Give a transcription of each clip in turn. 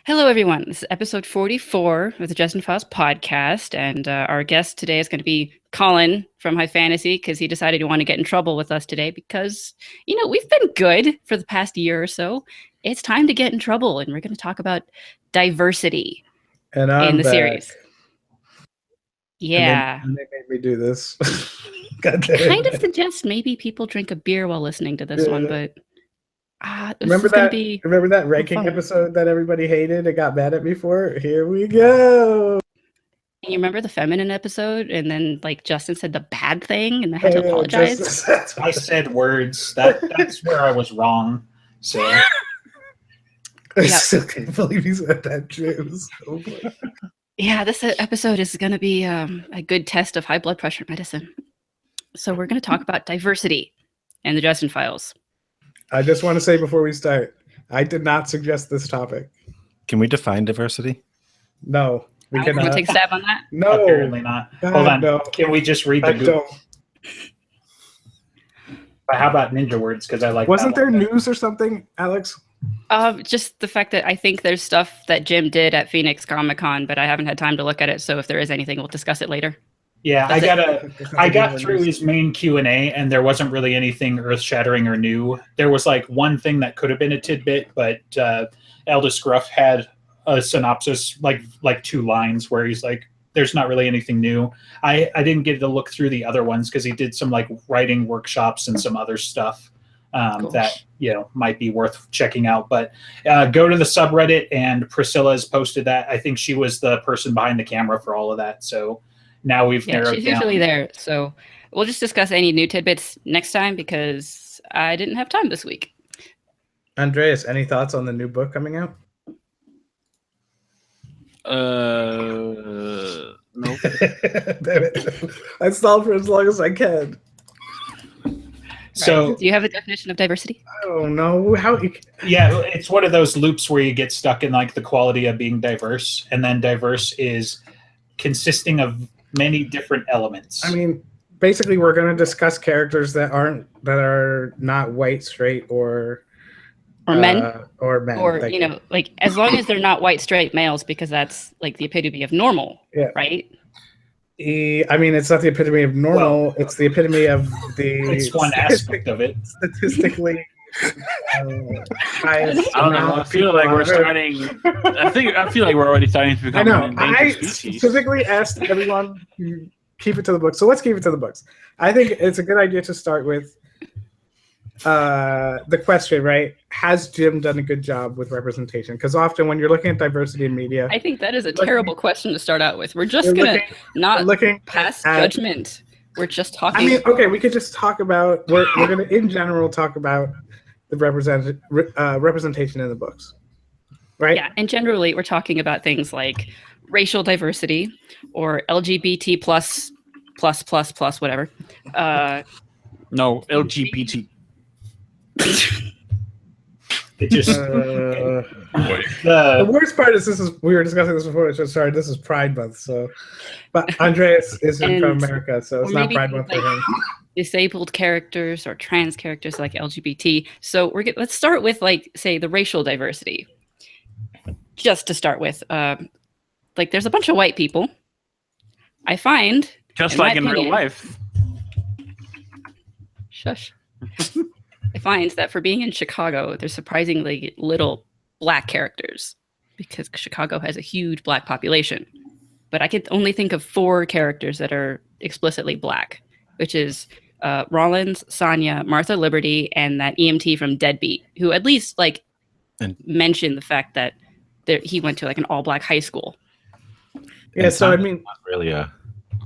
Hello, everyone. This is episode 44 of the Justin Files podcast, and our guest today is going to be Colin from High Fantasy because he decided he wanted to get in trouble with us today because, we've been good for the past year or so. It's time to get in trouble, and we're going to talk about diversity And in I'm the back. series. Yeah. And they made me do this. Kind of suggest maybe people drink a beer while listening to this one, but Remember that ranking episode that everybody hated and got mad at me for? Here we go. You remember the feminine episode, and then Justin said the bad thing, and I had to apologize. I said words. That's where I was wrong. So I still can't believe he said that. It was so funny. Yeah, this episode is going to be a good test of high blood pressure medicine. So we're going to talk about diversity and the Justin Files. I just want to say before we start, I did not suggest this topic. Can we define diversity? No, we cannot. Want to take a stab on that? No, apparently not. God, hold on. No. Can we just read the Google? But how about ninja words? Because I like. Wasn't there news or something, Alex? Just the fact that I think there's stuff that Jim did at Phoenix Comic-Con, but I haven't had time to look at it. So if there is anything, we'll discuss it later. Yeah, I got through his main Q&A, and there wasn't really anything earth-shattering or new. There was one thing that could have been a tidbit, but Aldous Gruff had a synopsis, like 2 lines, where he's like, "There's not really anything new." I didn't get to look through the other ones because he did some writing workshops and some other stuff that might be worth checking out. But go to the subreddit, and Priscilla has posted that. I think she was the person behind the camera for all of that. So. Now we've narrowed she's down. Usually there. So we'll just discuss any new tidbits next time because I didn't have time this week. Andreas, any thoughts on the new book coming out? Nope. I stalled for as long as I can. So, do you have a definition of diversity? I don't know how. Yeah, it's one of those loops where you get stuck in the quality of being diverse, and then diverse is consisting of many different elements. I mean, basically, we're going to discuss characters that are not white, straight, or men, or as long as they're not white, straight males, because that's the epitome of normal, right? I mean, it's not the epitome of normal. Well, it's the epitome of the. It's one aspect of it. Statistically. I don't know. I feel like we're starting. I feel like we're already starting to become. I know. I specifically asked everyone to keep it to the books. So let's keep it to the books. I think it's a good idea to start with the question, right? Has Jim done a good job with representation? Because often when you're looking at diversity in media, I think that is a terrible question to start out with. We're just gonna pass judgment. We're just talking. I mean, okay, we could just talk about. We're gonna in general talk about the representation in the books, right? Yeah, and generally we're talking about things like racial diversity or LGBT plus whatever. No, LGBT. It just the worst part is we were discussing this before. Sorry, this is Pride Month, so but Andreas isn't from America, so it's not Pride Month for him. Disabled characters or trans characters like LGBT. So let's start with say the racial diversity. Just to start with, there's a bunch of white people. I find just like in real life. Shush. I find that for being in Chicago, there's surprisingly little black characters because Chicago has a huge black population. But I could only think of 4 characters that are explicitly black, which is Rollins, Sonia, Martha Liberty, and that EMT from Deadbeat, who at least mentioned the fact that he went to an all-black high school. Yeah, so I mean, not really a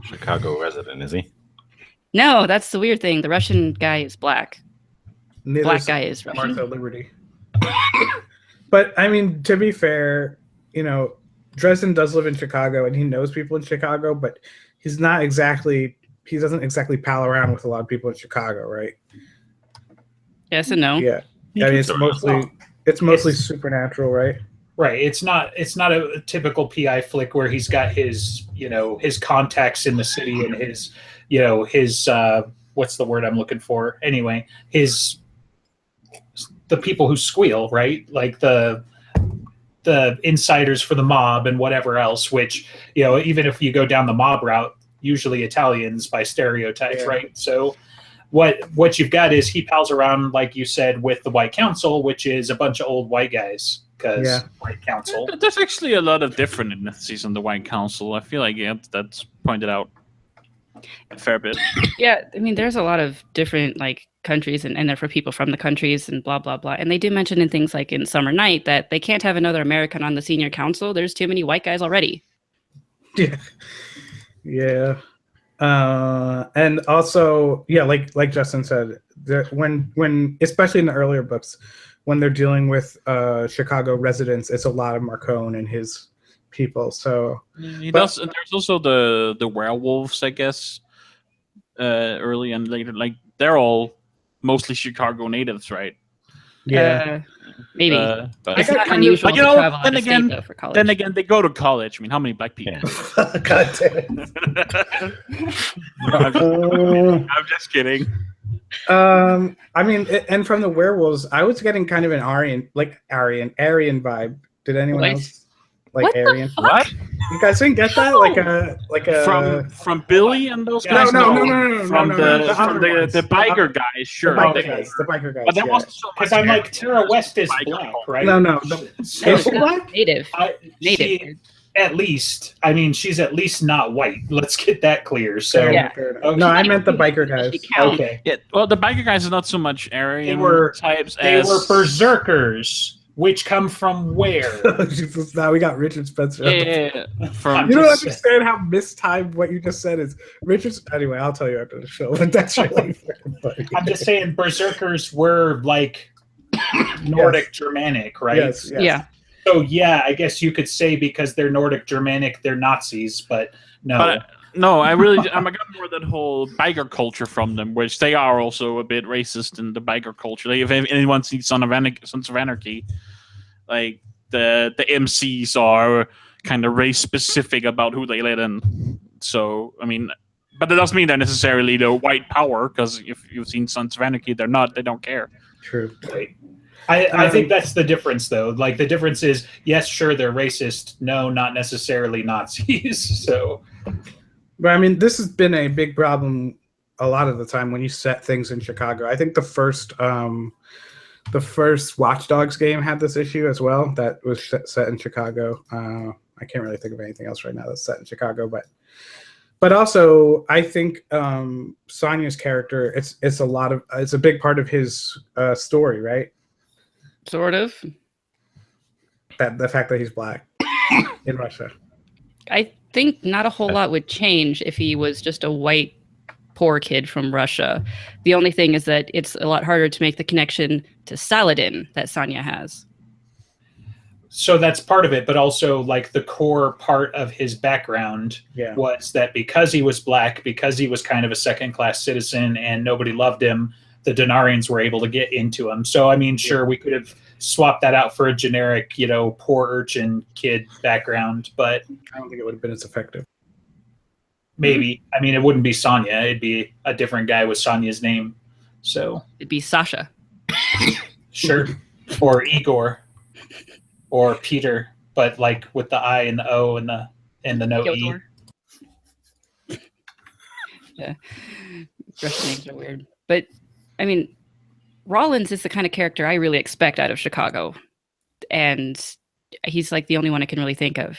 Chicago resident, is he? No, that's the weird thing. The Russian guy is black. Black guy is Russian. Martha Liberty. But I mean, to be fair, Dresden does live in Chicago, and he knows people in Chicago, but he doesn't exactly pal around with a lot of people in Chicago, right? Yes and no. Yeah. I mean, it's mostly supernatural, right? Right. It's not a typical PI flick where he's got his contacts in the city and his what's the word I'm looking for? Anyway, the people who squeal, right? the insiders for the mob and whatever else, which, you know, even if you go down the mob route, usually Italians by stereotype, right? So what you've got is he pals around, like you said, with the White Council, which is a bunch of old white guys, because White Council. There's actually a lot of different ethnicities in the White Council. I feel like that's pointed out a fair bit. Yeah, I mean, there's a lot of different like countries, and they're for people from the countries and blah blah blah. And they do mention in things like in Summer Night that they can't have another American on the senior council. There's too many white guys already. Yeah. And also, like Justin said, when especially in the earlier books, when they're dealing with Chicago residents, it's a lot of Marcone and his people. So does. And there's also the werewolves, I guess, early and later. Like they're all mostly Chicago natives, right? Yeah, maybe. But it's not unusual to travel out of state, though, for college. Then again, they go to college. I mean, how many black people? God damn it. I'm just kidding. I mean, and from the werewolves, I was getting kind of an Aryan vibe. Did anyone else like what Aryan? What? You guys didn't get that? Like a from Billy and those guys? No. From the biker guys, sure. The biker guys. But that wasn't so much. Because I'm like, Tara West is black, right? No. She's not native. Native. At least, I mean, she's at least not white. Let's get that clear. So, okay. No, I meant the biker guys. Okay. Yeah. Well, the biker guys are not so much Aryan types. They were berserkers, which come from where? Now we got Richard Spencer. Yeah. From you don't understand how mistimed what you just said is. Richard. Anyway, I'll tell you after the show. But that's really funny. I'm just saying, berserkers were like Nordic Germanic, right? Yes. Yeah. So yeah, I guess you could say because they're Nordic Germanic, they're Nazis, but no. But no, I got more that whole biker culture from them, which they are also a bit racist in the biker culture. Like, if anyone sees Sons of Anarchy, like the MCs are kind of race specific about who they let in. So I mean, but that doesn't mean they're necessarily the white power, because if you've seen Sons of Anarchy, they don't care. True. Right. I think that's the difference, though. Like, the difference is, yes, sure, they're racist. No, not necessarily Nazis. So, but I mean, this has been a big problem a lot of the time when you set things in Chicago. I think the first Watch Dogs game had this issue as well. That was set in Chicago. I can't really think of anything else right now that's set in Chicago, but also I think Sonya's character, it's a big part of his story, right? Sort of. That the fact that he's black in Russia. I think not a whole lot would change if he was just a white, poor kid from Russia. The only thing is that it's a lot harder to make the connection to Saladin that Sonya has. So that's part of it, but also like the core part of his background was that because he was black, because he was kind of a second-class citizen and nobody loved him, the Denarians were able to get into him. So, I mean, sure, we could have swapped that out for a generic, poor urchin kid background, but I don't think it would have been as effective. Maybe. I mean, it wouldn't be Sonya. It'd be a different guy with Sonya's name. So it'd be Sasha. Sure. Or Igor. Or Peter, but like with the I and the O and the no Fyodor. E. Yeah. Russian names are weird. But I mean, Rollins is the kind of character I really expect out of Chicago. And he's like the only one I can really think of.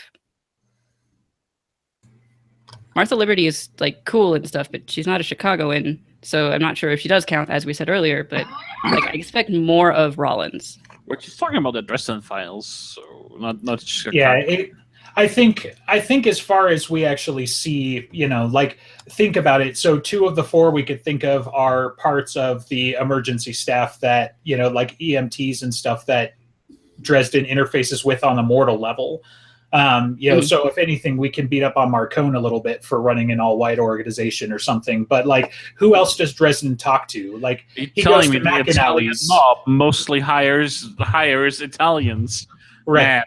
Martha Liberty is like cool and stuff, but she's not a Chicagoan, so I'm not sure if she does count, as we said earlier, but like I expect more of Rollins. We're just talking about the Dresden Files, so not Chicago. Yeah, I think as far as we actually see, like think about it. So 2 of the 4 we could think of are parts of the emergency staff that, like EMTs and stuff that Dresden interfaces with on a mortal level. So if anything, we can beat up on Marcone a little bit for running an all-white organization or something. But like, who else does Dresden talk to? Like, he goes to the Italian mob mostly hires Italians, right? Man.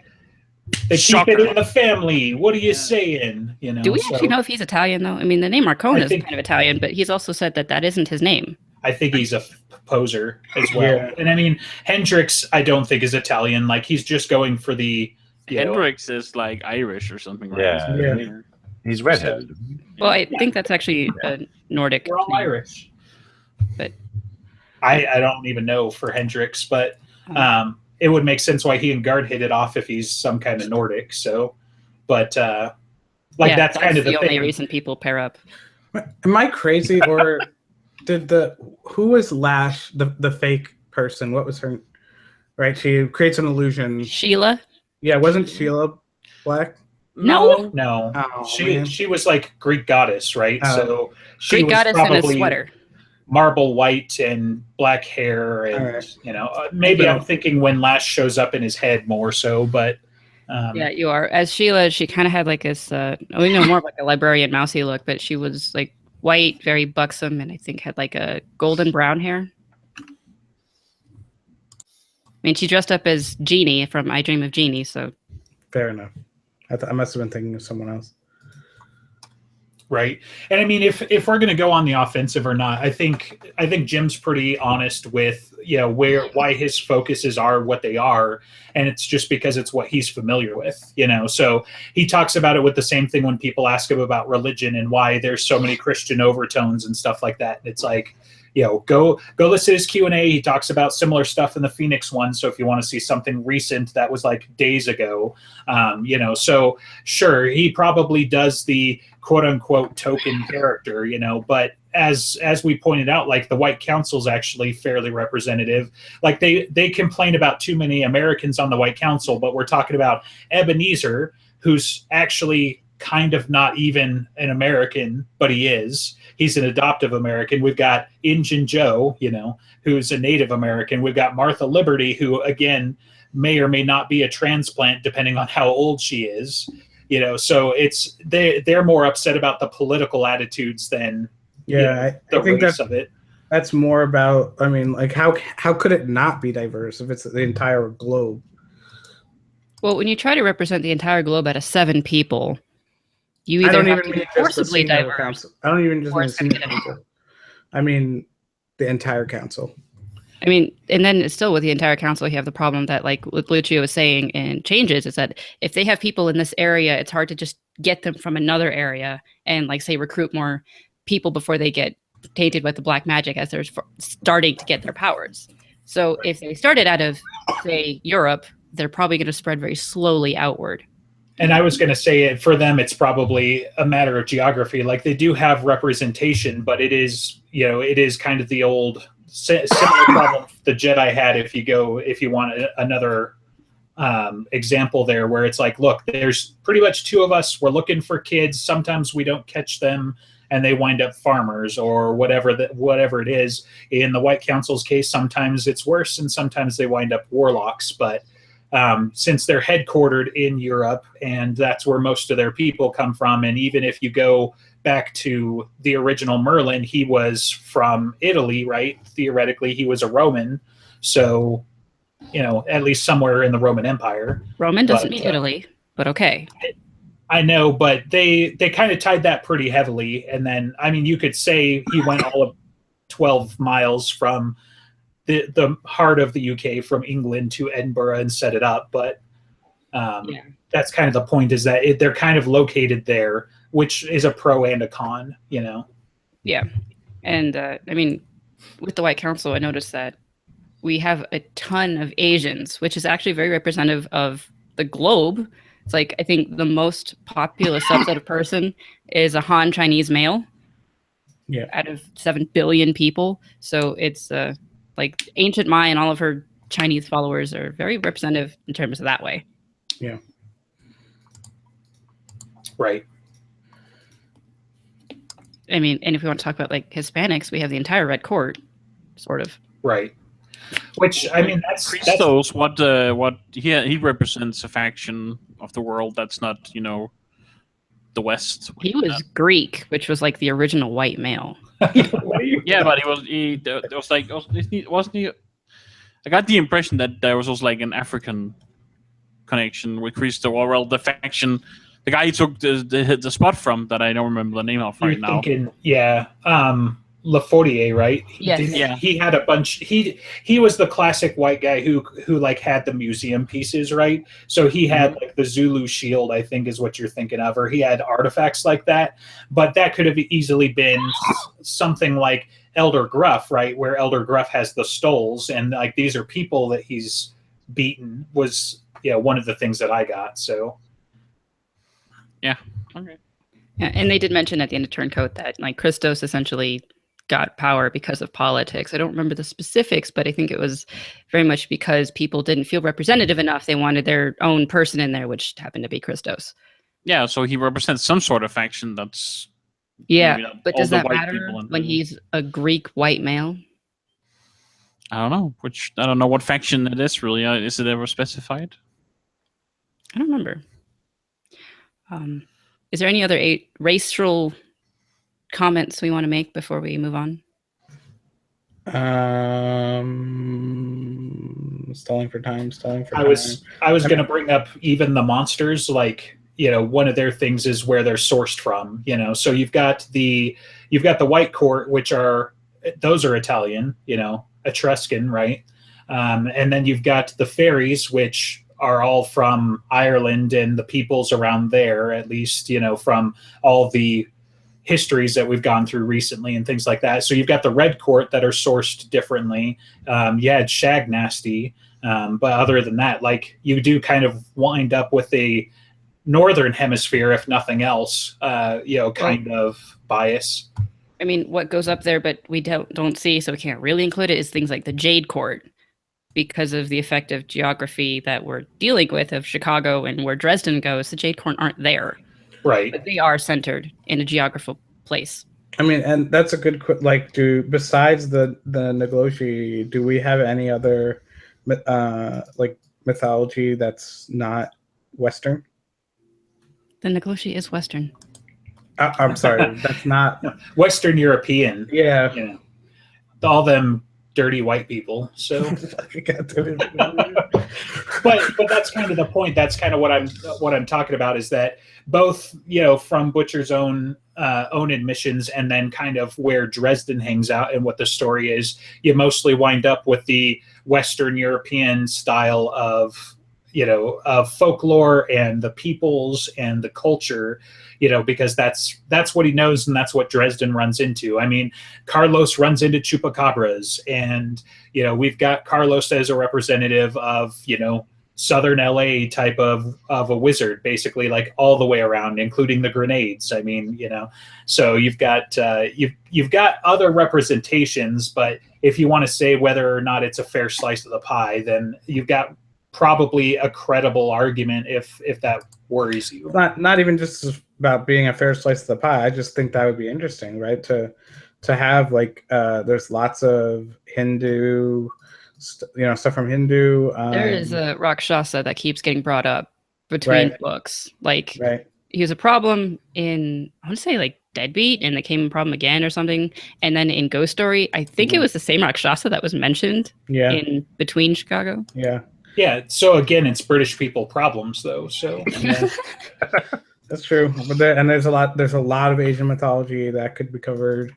They keep it in the family. What are you saying? Do we actually know if he's Italian, though? I mean, the name Marcone is kind of Italian, but he's also said that isn't his name. I think he's a poser as well. Yeah. And I mean, Hendrix, I don't think is Italian. Like, he's just going for the Hendrix is like Irish or something, right? Yeah. Yeah. He's redheaded. Well, I think that's actually a Nordic. We're all name, Irish. but I don't even know for Hendrix, but it would make sense why he and Guard hit it off if he's some kind of Nordic. So, but that's kind of the only thing. reason people pair up. Am I crazy, or who was Lash, the fake person? What was her? Right, she creates an illusion. Sheila? Yeah, wasn't Sheila black? No. No, Oh, she was like Greek goddess, right? Oh. So she Greek was goddess in a probably sweater. marble white and black hair, and Alright. maybe So- I'm thinking when Lash shows up in his head more so, but Yeah, you are. As Sheila, she kind of had like this, more of like a librarian mousy look, but she was like white, very buxom, and I think had like a golden brown hair. I mean, she dressed up as Jeannie from I Dream of Jeannie, so. Fair enough. I must have been thinking of someone else. right. And I mean, if we're going to go on the offensive or not, I think Jim's pretty honest with why his focuses are what they are, and it's just because it's what he's familiar with. So he talks about it with the same thing when people ask him about religion and why there's so many Christian overtones and stuff like that. It's like, go listen to his Q&A. He talks about similar stuff in the Phoenix one. So if you want to see something recent that was like days ago, so sure, he probably does the quote unquote token character, but as we pointed out, like the White Council is actually fairly representative. Like they complain about too many Americans on the White Council, but we're talking about Ebenezer, who's actually kind of not even an American, but he is. He's an adoptive American. We've got Injun Joe, who's a Native American. We've got Martha Liberty, who again may or may not be a transplant depending on how old she is. So it's they're more upset about the political attitudes than I think race of it. That's more about. I mean, like how could it not be diverse if it's the entire globe? Well, when you try to represent the entire globe out of 7 people, you I either don't have even to mean be just the forcibly senior diverse. council. I don't even just or mean the it's gonna senior get council. I mean the entire council. I mean, and then still with the entire council, you have the problem that, like what Lucio was saying in Changes, is that if they have people in this area, it's hard to just get them from another area and, like, say, recruit more people before they get tainted with the black magic as they're starting to get their powers. So if they started out of, say, Europe, they're probably going to spread very slowly outward. And I was going to say for them, it's probably a matter of geography. Like they do have representation, but it is kind of the old similar problem the Jedi had. If you want another example there, where it's like, look, there's pretty much 2 of us. We're looking for kids. Sometimes we don't catch them, and they wind up farmers or whatever it is. In the White Council's case, sometimes it's worse, and sometimes they wind up warlocks. But since they're headquartered in Europe, and that's where most of their people come from, and even if you go back to the original Merlin, he was from Italy, right? Theoretically, he was a Roman, so at least somewhere in the Roman Empire. Roman doesn't mean Italy, but okay. I know, but they kind of tied that pretty heavily, and then I mean, you could say he went all of 12 miles from the heart of the UK, from England to Edinburgh, and set it up, but that's kind of the point, is that they're kind of located there, which is a pro and a con, Yeah. And I mean, with the White Council, I noticed that we have a ton of Asians, which is actually very representative of the globe. It's like, I think the most populous subset of person is a Han Chinese male. Yeah. Out of 7 billion people. So it's like ancient Maya and all of her Chinese followers are very representative in terms of that way. Yeah. Right. I mean, and if we want to talk about like Hispanics, we have the entire Red Court, sort of. Right. Which, I mean, that's Christos, what he represents a faction of the world that's not, the West. He was Greek, which was like the original white male. Yeah, but wasn't he? I got the impression that there was also like an African connection with Christo, or well, the faction, the guy he took the spot from, that I don't remember the name of right now. Yeah. Lafortier, right? Yes. Yeah. He had a bunch. He was the classic white guy who like had the museum pieces, right? So he had like the Zulu shield, I think is what you're thinking of, or he had artifacts like that. But that could have easily been something like Elder Gruff, right? Where Elder Gruff has the stoles, and like these are people that he's beaten. Was one of the things that I got. So yeah, okay. Yeah, and they did mention at the end of Turncoat that like Christos essentially got power because of politics. I don't remember the specifics, but I think it was very much because people didn't feel representative enough. They wanted their own person in there, which happened to be Christos. Yeah, so he represents some sort of faction that's Yeah, maybe not but all does the that white matter people in when there. he's a Greek white male? I don't know. I don't know what faction it is really. Is it ever specified? I don't remember. Is there any other racial comments we want to make before we move on? Stalling for time. I was going to bring up even the monsters, like one of their things is where they're sourced from. So you've got the White Court, which those are Italian, Etruscan, right? And then you've got the fairies, which are all from Ireland and the peoples around there, at least, from all the histories that we've gone through recently and things like that. So you've got the Red Court that are sourced differently. You had Shag Nasty, but other than that, like you do kind of wind up with a Northern Hemisphere, if nothing else, kind of bias. I mean, what goes up there, but we don't see, so we can't really include it, is things like the Jade Court, because of the effect of geography that we're dealing with of Chicago and where Dresden goes. The Jade Court aren't there, right? But they are centered in a geographical place. I mean, and that's a good like. Besides the Negloshi, do we have any other like mythology that's not Western? The Negloshi is Western. I'm sorry, that's not Western European. Yeah, all them dirty white people. So, but that's kind of the point. That's kind of what I'm talking about, is that both from Butcher's own admissions, and then kind of where Dresden hangs out and what the story is, you mostly wind up with the Western European style of folklore and the peoples and the culture, because that's what he knows, and that's what Dresden runs into. I mean, Carlos runs into chupacabras, and we've got Carlos as a representative of Southern LA type of a wizard, basically, like all the way around, including the grenades. I mean, so you've got you've got other representations, but if you want to say whether or not it's a fair slice of the pie, then you've got probably a credible argument if that worries you. Not even just about being a fair slice of the pie. I just think that would be interesting, right? To have like there's lots of Hindu, stuff from Hindu. There is a Rakshasa that keeps getting brought up between books. Like he was a problem in, I want to say like Deadbeat, and it became a problem again or something. And then in Ghost Story, I think it was the same Rakshasa that was mentioned in Between Chicago. Yeah. So again, it's British people problems, though. So that's true. But there's a lot of Asian mythology that could be covered.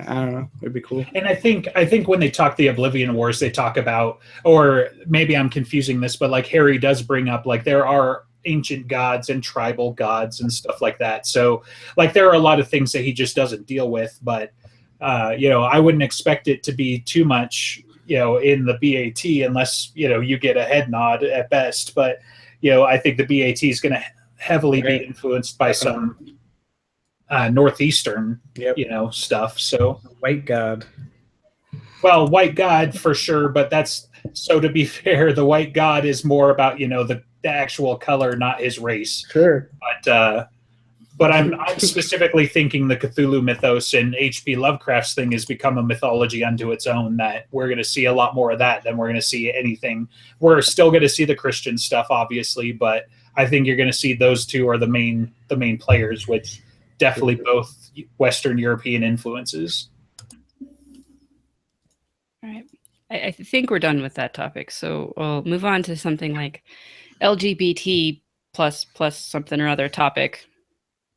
I don't know. It'd be cool. And I think when they talk the Oblivion Wars, they talk about, or maybe I'm confusing this, but like Harry does bring up, like there are ancient gods and tribal gods and stuff like that. So like there are a lot of things that he just doesn't deal with. But I wouldn't expect it to be too much in the BAT unless you get a head nod at best. But I think the BAT is going to heavily be influenced by some northeastern stuff. So White God, White God for sure, but that's, so to be fair, the White God is more about the actual color, not his race. Sure. But I'm specifically thinking the Cthulhu mythos and H.P. Lovecraft's thing has become a mythology unto its own, that we're going to see a lot more of that than we're going to see anything. We're still going to see the Christian stuff, obviously, but I think you're going to see those two are the main players, which definitely both Western European influences. All right. I think we're done with that topic. So we'll move on to something like LGBT plus something or other topic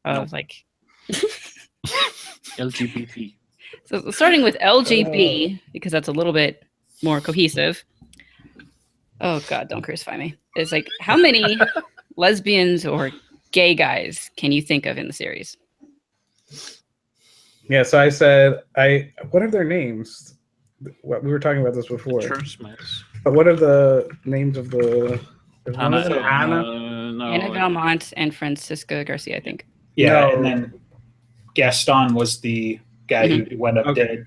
of like LGBT. So starting with LGB, because that's a little bit more cohesive. Oh God, don't crucify me. It's like, how many lesbians or gay guys can you think of in the series? Yeah, so I said, what are their names? We were talking about this before. Churchmas. But what are the names of the? Is one of them Anna, Anna? no, Anna Valmont and Francisca Garcia, I think. Yeah, No. and then Gaston was the guy who went up dead.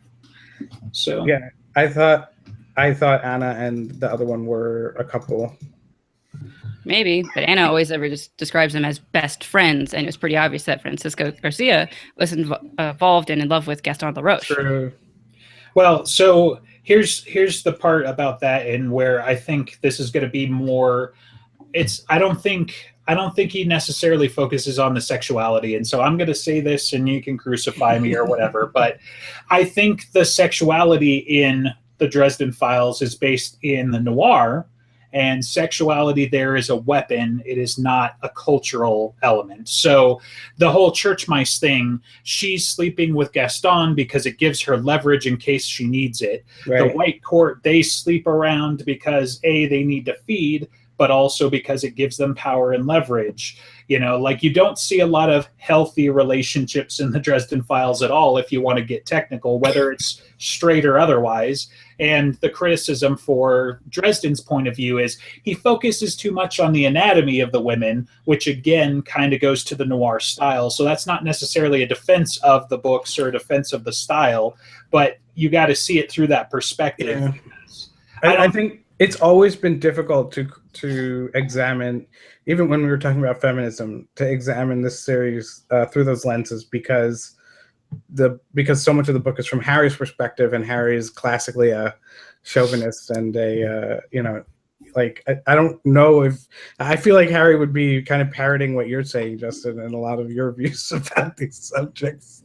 So yeah, I thought Anna and the other one were a couple. Maybe, but Anna always ever just describes them as best friends, and it was pretty obvious that Francisco Garcia was involved and in love with Gaston LaRoche. True. Well, so here's the part about that, and where I think this is going to be more. I don't think he necessarily focuses on the sexuality, and so I'm going to say this, and you can crucify me or whatever. But I think the sexuality in the Dresden Files is based in the noir. And sexuality there is a weapon. It is not a cultural element. So the whole church mice thing, she's sleeping with Gaston because it gives her leverage in case she needs it. Right. The White Court, they sleep around because A, they need to feed, but also because it gives them power and leverage. You know, like you don't see a lot of healthy relationships in the Dresden Files at all, if you want to get technical, whether it's straight or otherwise. And the criticism for Dresden's point of view is he focuses too much on the anatomy of the women, which again kind of goes to the noir style. So that's not necessarily a defense of the books or a defense of the style, but you got to see it through that perspective. Yeah. I think it's always been difficult to examine, even when we were talking about feminism, to examine this series through those lenses because so much of the book is from Harry's perspective, and Harry is classically a chauvinist and a I don't know if I feel like Harry would be kind of parroting what you're saying, Justin, and a lot of your views about these subjects.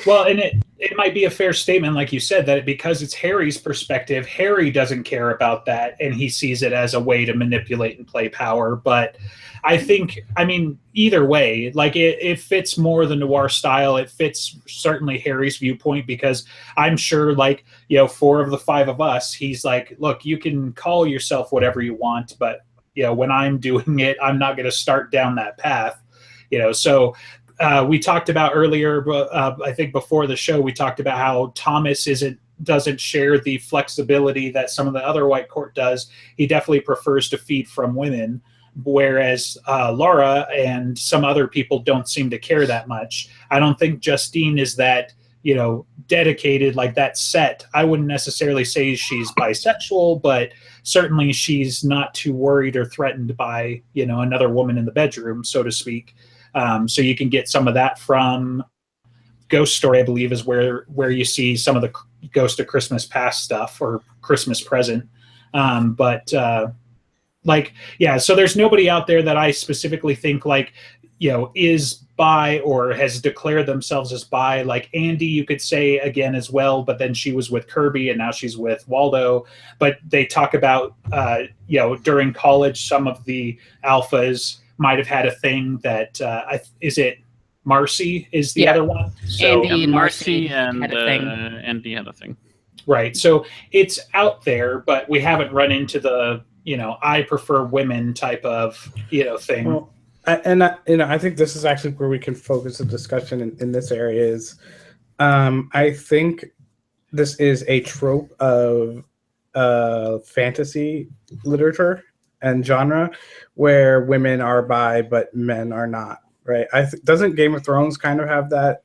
Well, and it might be a fair statement, like you said, that because it's Harry's perspective, Harry doesn't care about that, and he sees it as a way to manipulate and play power. But I think, either way, like it fits more the noir style. It fits certainly Harry's viewpoint because I'm sure, 4 of the 5 of us, he's like, look, you can call yourself whatever you want, but when I'm doing it, I'm not going to start down that path. So. We talked about earlier, I think before the show, we talked about how Thomas doesn't share the flexibility that some of the other White Court does. He definitely prefers to feed from women, whereas Laura and some other people don't seem to care that much. I don't think Justine is that, dedicated, like that set. I wouldn't necessarily say she's bisexual, but certainly she's not too worried or threatened by, another woman in the bedroom, so to speak. So you can get some of that from Ghost Story, I believe, is where you see some of the Ghost of Christmas Past stuff or Christmas Present. So there's nobody out there that I specifically think is bi or has declared themselves as bi. Like Andy, you could say again as well, but then she was with Kirby and now she's with Waldo. But they talk about, during college, some of the alphas might have had a thing that is it Marcy is the other one. So Andy and Marcy and Andy had a thing. Right. So it's out there, but we haven't run into the, I prefer women type of, thing. Well, I think this is actually where we can focus the discussion in this area is I think this is a trope of fantasy literature and genre where women are bi but men are not, right? Doesn't Game of Thrones kind of have that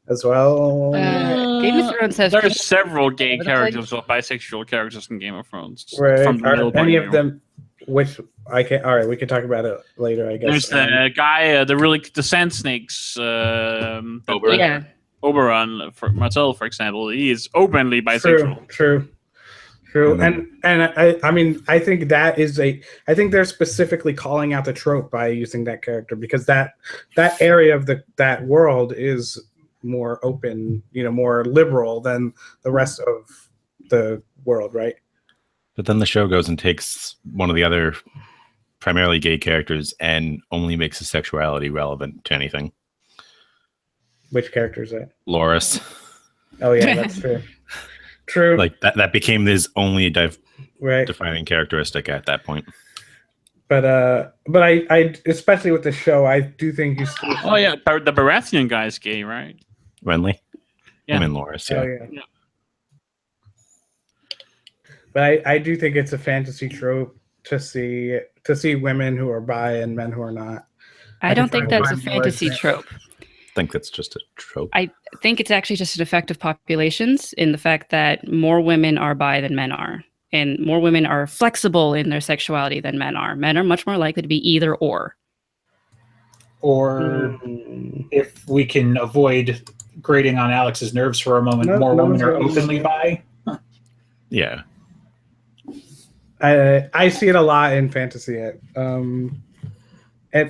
as well? Game of Thrones has there's several gay characters or bisexual characters in Game of Thrones. Right. Are any of them which I can all right, we can talk about it later, I guess. There's the guy, the Sand Snakes Oberon. Oberon, for Marcel, for example, he is openly bisexual. True. And I think that is I think they're specifically calling out the trope by using that character because that area of that world is more open, more liberal than the rest of the world, right? But then the show goes and takes one of the other primarily gay characters and only makes his sexuality relevant to anything. Which character is that? Loris. Oh yeah, that's true. True. Like that became his only right. defining characteristic at that point. But I especially with the show, I do think you still. Oh yeah, the Baratheon guy is gay, right? Renly? Yeah. Him and Loras, yeah. Oh yeah. But I do think it's a fantasy trope to see women who are bi and men who are not. I don't think that's a fantasy trope. I think that's just a trope. I think it's actually just an effect of populations in the fact that more women are bi than men are. And more women are flexible in their sexuality than men are. Men are much more likely to be either or. Or if we can avoid grating on Alex's nerves for a moment, more women are openly bi. Yeah. I see it a lot in fantasy. At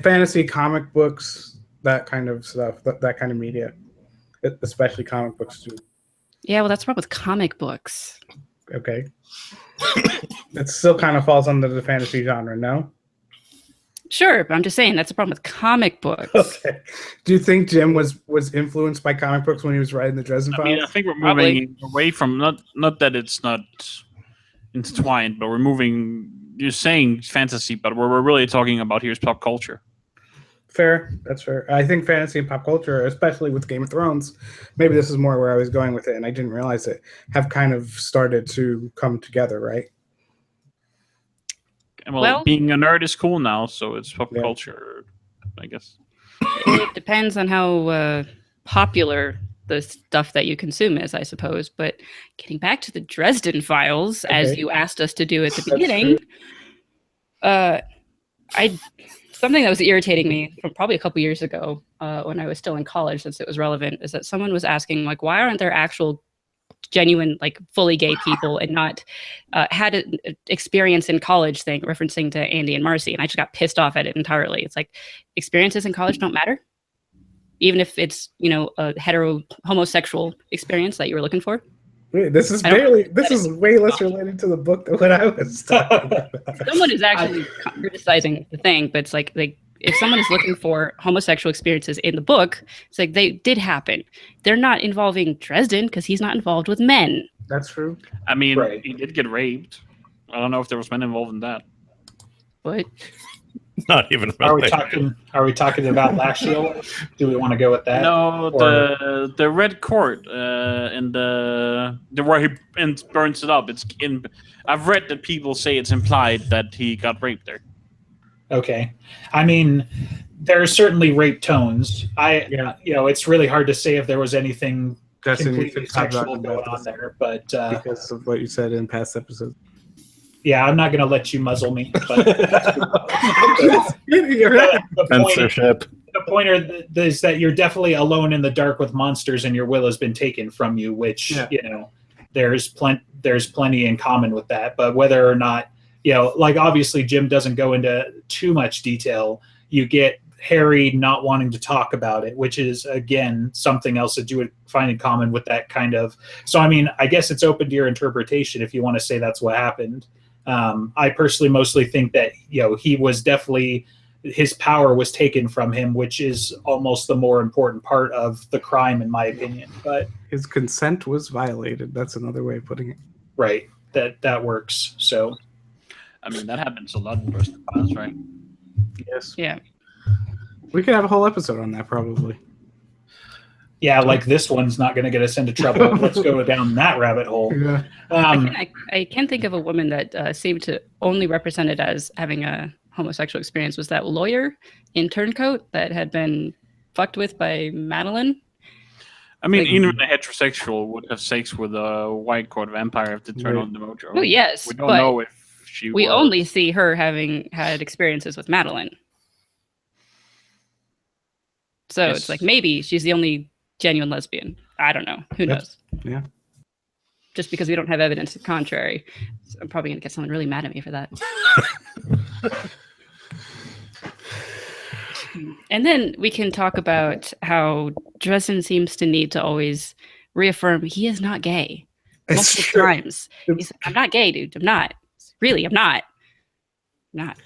fantasy comic books, that kind of stuff, that kind of media, especially comic books too. Yeah, well, that's the problem with comic books. Okay. It still kind of falls under the fantasy genre, no? Sure, but I'm just saying that's the problem with comic books. Okay. Do you think Jim was influenced by comic books when he was writing the Dresden Files? I mean, I think we're moving away from not that it's not intertwined, but we're moving. You're saying fantasy, but what we're really talking about here is pop culture. Fair, that's fair. I think fantasy and pop culture, especially with Game of Thrones, maybe this is more where I was going with it, and I didn't realize it, have kind of started to come together, right? Well, being a nerd is cool now, so it's pop culture, I guess. It depends on how popular the stuff that you consume is, I suppose. But getting back to the Dresden Files, as you asked us to do at the beginning, something that was irritating me from probably a couple years ago when I was still in college, since it was relevant, is that someone was asking, like, why aren't there actual genuine, like, fully gay people and not had an experience in college thing, referencing to Andy and Marcy. And I just got pissed off at it entirely. It's like, experiences in college don't matter, even if it's, a homosexual experience that you were looking for. Wait, this is way less related to the book than what I was talking about. Someone is actually criticizing the thing, but it's like if someone is looking for homosexual experiences in the book, it's like they did happen. They're not involving Dresden because he's not involved with men. That's true. I mean, he did get raped. I don't know if there was men involved in that. But not even. Are we talking about Lashiel? Do we want to go with that? No, the Red Court and the where he burns it up. It's in. I've read that people say it's implied that he got raped there. Okay, I mean, there are certainly rape tones. It's really hard to say if there was anything completely sexual going on there, but because of what you said in past episodes. Yeah, I'm not going to let you muzzle me. But Censorship. The point is that you're definitely alone in the dark with monsters, and your will has been taken from you. Which there's plenty in common with that. But whether or not obviously Jim doesn't go into too much detail. You get Harry not wanting to talk about it, which is again something else that you would find in common with that kind of. So I mean, I guess it's open to your interpretation if you want to say that's what happened. I personally mostly think that he was definitely, his power was taken from him, which is almost the more important part of the crime, in my opinion. But his consent was violated. That's another way of putting it. Right. That works. So, I mean, that happens a lot in Dresden Files, right? Yes. Yeah. We could have a whole episode on that, probably. Yeah, like this one's not going to get us into trouble. Let's go down that rabbit hole. Yeah. I can think of a woman that seemed to only represent it as having a homosexual experience. Was that lawyer in Turncoat that had been fucked with by Madeline? I mean, even a heterosexual would have sex with a white court vampire if they turn on the mojo. Oh, yes. We don't know if she We only see her having had experiences with Madeline. So it's like maybe she's the only genuine lesbian. I don't know. Who knows? Yeah. Just because we don't have evidence to the contrary. So I'm probably going to get someone really mad at me for that. And then we can talk about how Dresden seems to need to always reaffirm he is not gay. Multiple times. He's like, I'm not gay, dude. I'm not. Really, I'm not. I'm not.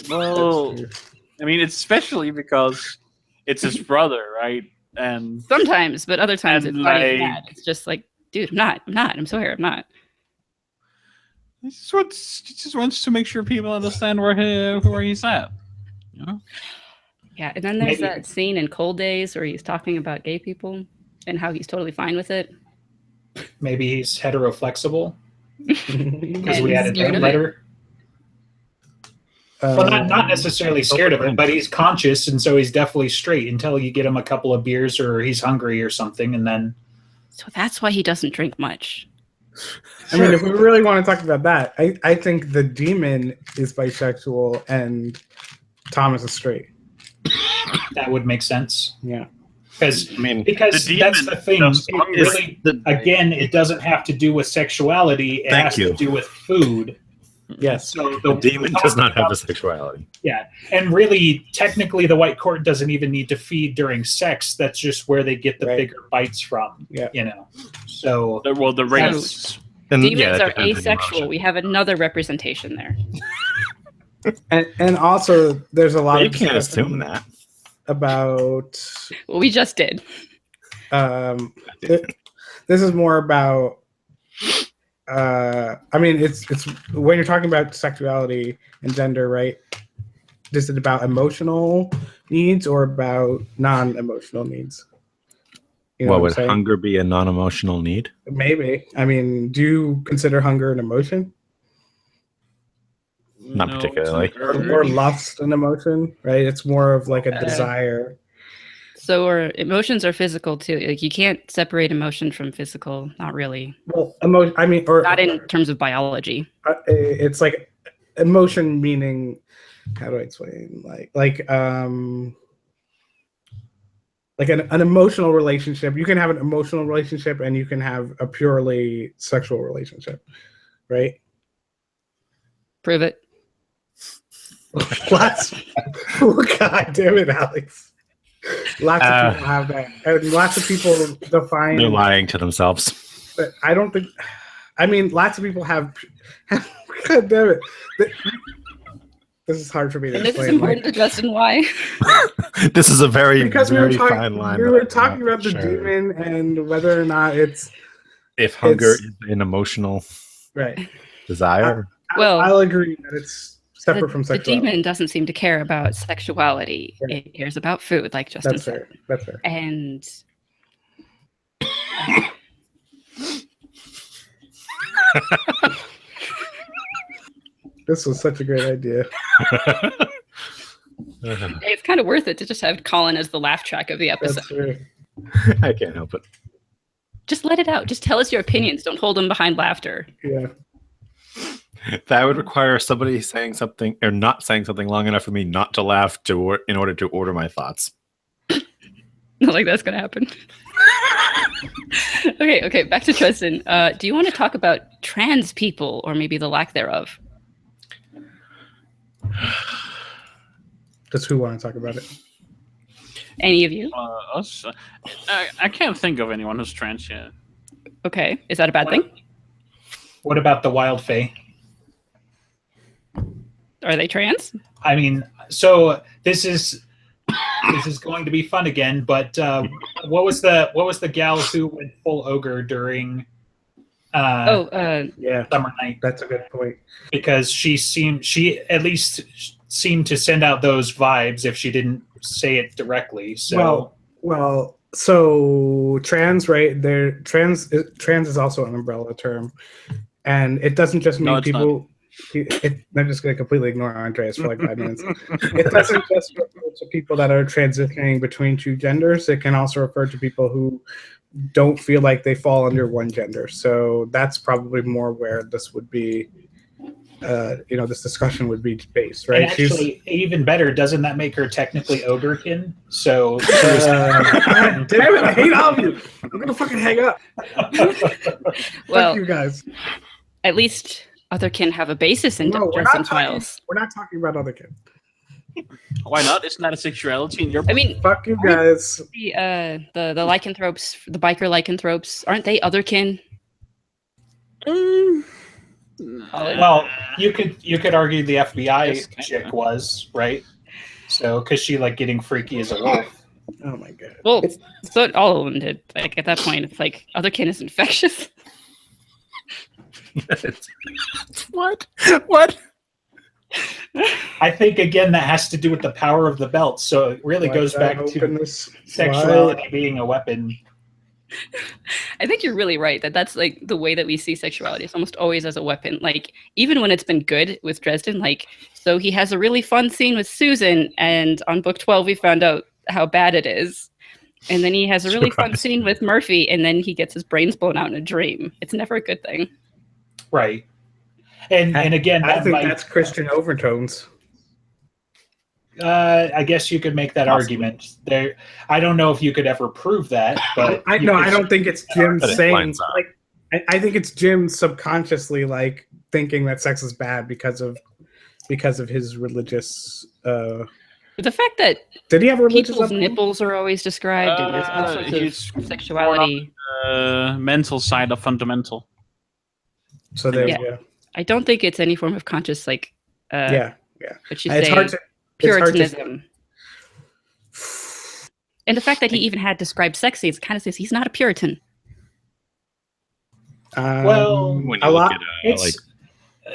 Well, I mean, it's especially because it's his brother, right? And sometimes, but other times And it's not even like- that. It's just like, dude, I'm not. I'm sorry, I'm not. he just wants to make sure people understand where he's at. You know? Yeah, and then there's Maybe- that scene in Cold Days where he's talking about gay people and how he's totally fine with it. Maybe he's heteroflexible because And we had a scared dead of it. letter. Well, not necessarily scared of it, but he's conscious, and so he's definitely straight until you get him a couple of beers or he's hungry or something, and then So that's why he doesn't drink much. I mean, if we really want to talk about that, I think the demon is bisexual and Thomas is straight. that would make sense. Yeah. Because I mean, that's the thing. just It really, again, it doesn't have to do with sexuality. It Thank has you. to do with food. Yes. So the demon does not have a sexuality. Yeah, and really, technically, the white court doesn't even need to feed during sex. That's just where they get the Right. bigger bites from. Yeah. You know. So Well, the race. And, Demons yeah, that are depends on the asexual. emotion. We have another representation there. And also, there's a lot But you of can't discussion assume that. about. Well, we just did. This is more about. I mean, it's when you're talking about sexuality and gender, right? Is it about emotional needs or about non-emotional needs? You know What I'm would saying? hunger be a non-emotional need? Maybe. I mean, do you consider hunger an emotion Not particularly. or lust an emotion? Right? It's more of like a desire. So our emotions are physical too. Like you can't separate emotion from physical. Not really. Well, emotion. I mean, or Not in terms of biology. it's like emotion meaning. How do I explain? Like an emotional relationship. You can have an emotional relationship and you can have a purely sexual relationship, right? Prove it. Lots. Oh, God damn it, Alex. Lots of people have that, and lots of people define. They're lying to themselves. But I don't think. I mean, lots of people have. God damn it. This is hard for me to And this is explain. important to Justin. Why? This is a very, Because very fine line. we that were I'm talking not about the sure. demon and whether or not it's If hunger it's- is an emotional right. desire, Well, I'll agree that it's separate from the sexuality. demon doesn't seem to care about sexuality. Right. It cares about food, like Justin That's said. fair. That's fair. And This was such a great idea. it's kind of worth it to just have Colin as the laugh track of the episode. That's true. I can't help it. Just let it out. Just tell us your opinions. Don't hold them behind laughter. Yeah. That would require somebody saying something or not saying something long enough for me not to laugh in order to order my thoughts. Not like that's gonna happen. Okay. Back to Tristan. Do you want to talk about trans people or maybe the lack thereof? Just who want to talk about it? Any of you? Us. I can't think of anyone who's trans yet. Okay. Is that a bad thing? what about the wild fae? Are they trans? I mean, so this is going to be fun again. But what was the gal who went full ogre during Yeah, Summer Night? that's a good point. Because she at least seemed to send out those vibes if she didn't say it directly. So So trans, right? Trans is also an umbrella term, and it doesn't just mean No, it's people. I'm just going to completely ignore Andreas for like 5 minutes. It doesn't just refer to people that are transitioning between two genders. It can also refer to people who don't feel like they fall under one gender. So that's probably more where this would be. This discussion would be based, right? and actually, even better, doesn't that make her technically ogrekin? So God damn it! I hate all of you. I'm gonna fucking hang up. Well, Fuck you guys. at least other kin have a basis in No, we're Justin not talking. Files. We're not talking about other kids. Why not? Isn't that a sexuality in your? I mean, Fuck you guys. the lycanthropes, the biker lycanthropes, aren't they other kin? well, you could argue the FBI Yes, kinda. chick was right. So because she like getting freaky as a wolf. Oh my god. Well, so all of them did. Like at that point, it's like otherkin is infectious. What? What? I think again that has to do with the power of the belt. So it really goes back to sexuality being a weapon. I think you're really right that's like the way that we see sexuality. It's almost always as a weapon. Like even when it's been good with Dresden, like so he has a really fun scene with Susan, and on book 12 we found out how bad it is. And then he has a really fun scene with Murphy, and then he gets his brains blown out in a dream. It's never a good thing. Right. And again, I think that's Christian overtones. I guess you could make that argument. There, I don't know if you could ever prove that, but I don't think it's Jim saying like. I think it's Jim subconsciously like thinking that sex is bad because of his religious. The fact that did he have religious people's nipples are always described, and there's all sorts of sexuality. Mental side of fundamental. So there you go. I don't think it's any form of conscious like. Yeah. But you say Puritanism. And the fact that he even had described sex scenes kind of says he's not a Puritan. Well, when you look at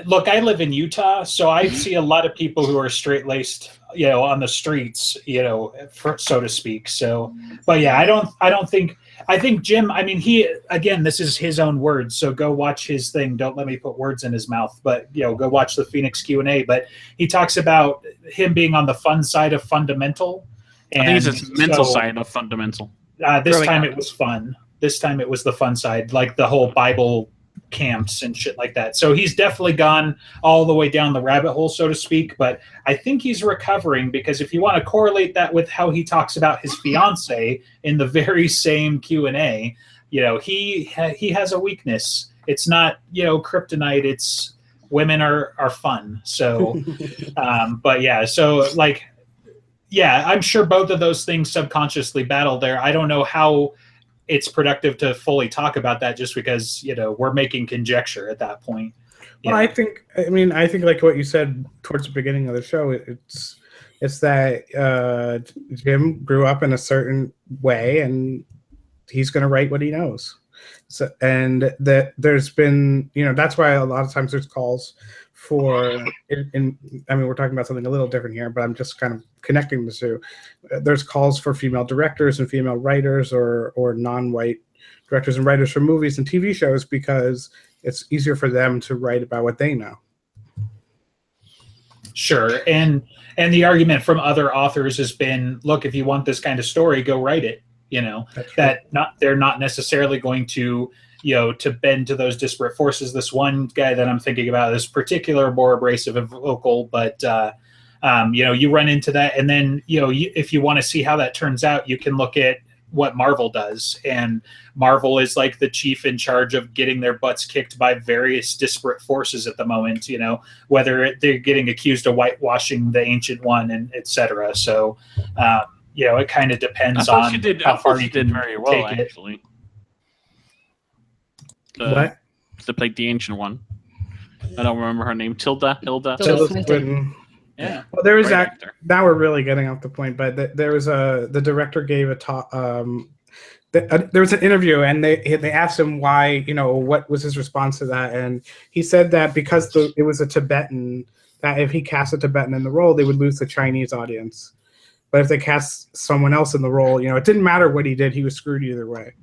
look, I live in Utah, so I see a lot of people who are straight-laced, on the streets, so to speak. So, but yeah, I think Jim, I mean, this is his own words, so go watch his thing. Don't let me put words in his mouth, but, go watch the Phoenix Q&A. But he talks about him being on the fun side of fundamental. And I think it's his mental side of fundamental. This time it was fun. This time it was the fun side, like the whole Bible camps and shit like that. So he's definitely gone all the way down the rabbit hole, so to speak. But I think he's recovering, because if you want to correlate that with how he talks about his fiance in the very same Q&A, he has a weakness. It's not kryptonite. It's women are fun. So, but yeah. So like, yeah, I'm sure both of those things subconsciously battle there. I don't know how it's productive to fully talk about that, just because we're making conjecture at that point. Well, I think like what you said towards the beginning of the show, it's that Jim grew up in a certain way, and he's going to write what he knows. So, and that there's been that's why a lot of times there's calls for we're talking about something a little different here, but I'm just kind of connecting the two. There's calls for female directors and female writers or non-white directors and writers for movies and TV shows, because it's easier for them to write about what they know. Sure. And the argument from other authors has been, look, if you want this kind of story, go write it. They're not necessarily going to to bend to those disparate forces. This one guy that I'm thinking about is particular, more abrasive and vocal, but you run into that, and then if you want to see how that turns out, you can look at what Marvel does, and Marvel is like the chief in charge of getting their butts kicked by various disparate forces at the moment. Whether they're getting accused of whitewashing the Ancient One, and etc. So it kind of depends on how far you did very well, take actually. What? To play the Ancient One. I don't remember her name. Hilda Swinton. Yeah. Well, there was that. Now we're really getting off the point, but there was the director gave a talk. There was an interview, and they asked him why, what was his response to that, and he said that because it was a Tibetan, that if he cast a Tibetan in the role, they would lose the Chinese audience. But if they cast someone else in the role, it didn't matter what he did; he was screwed either way.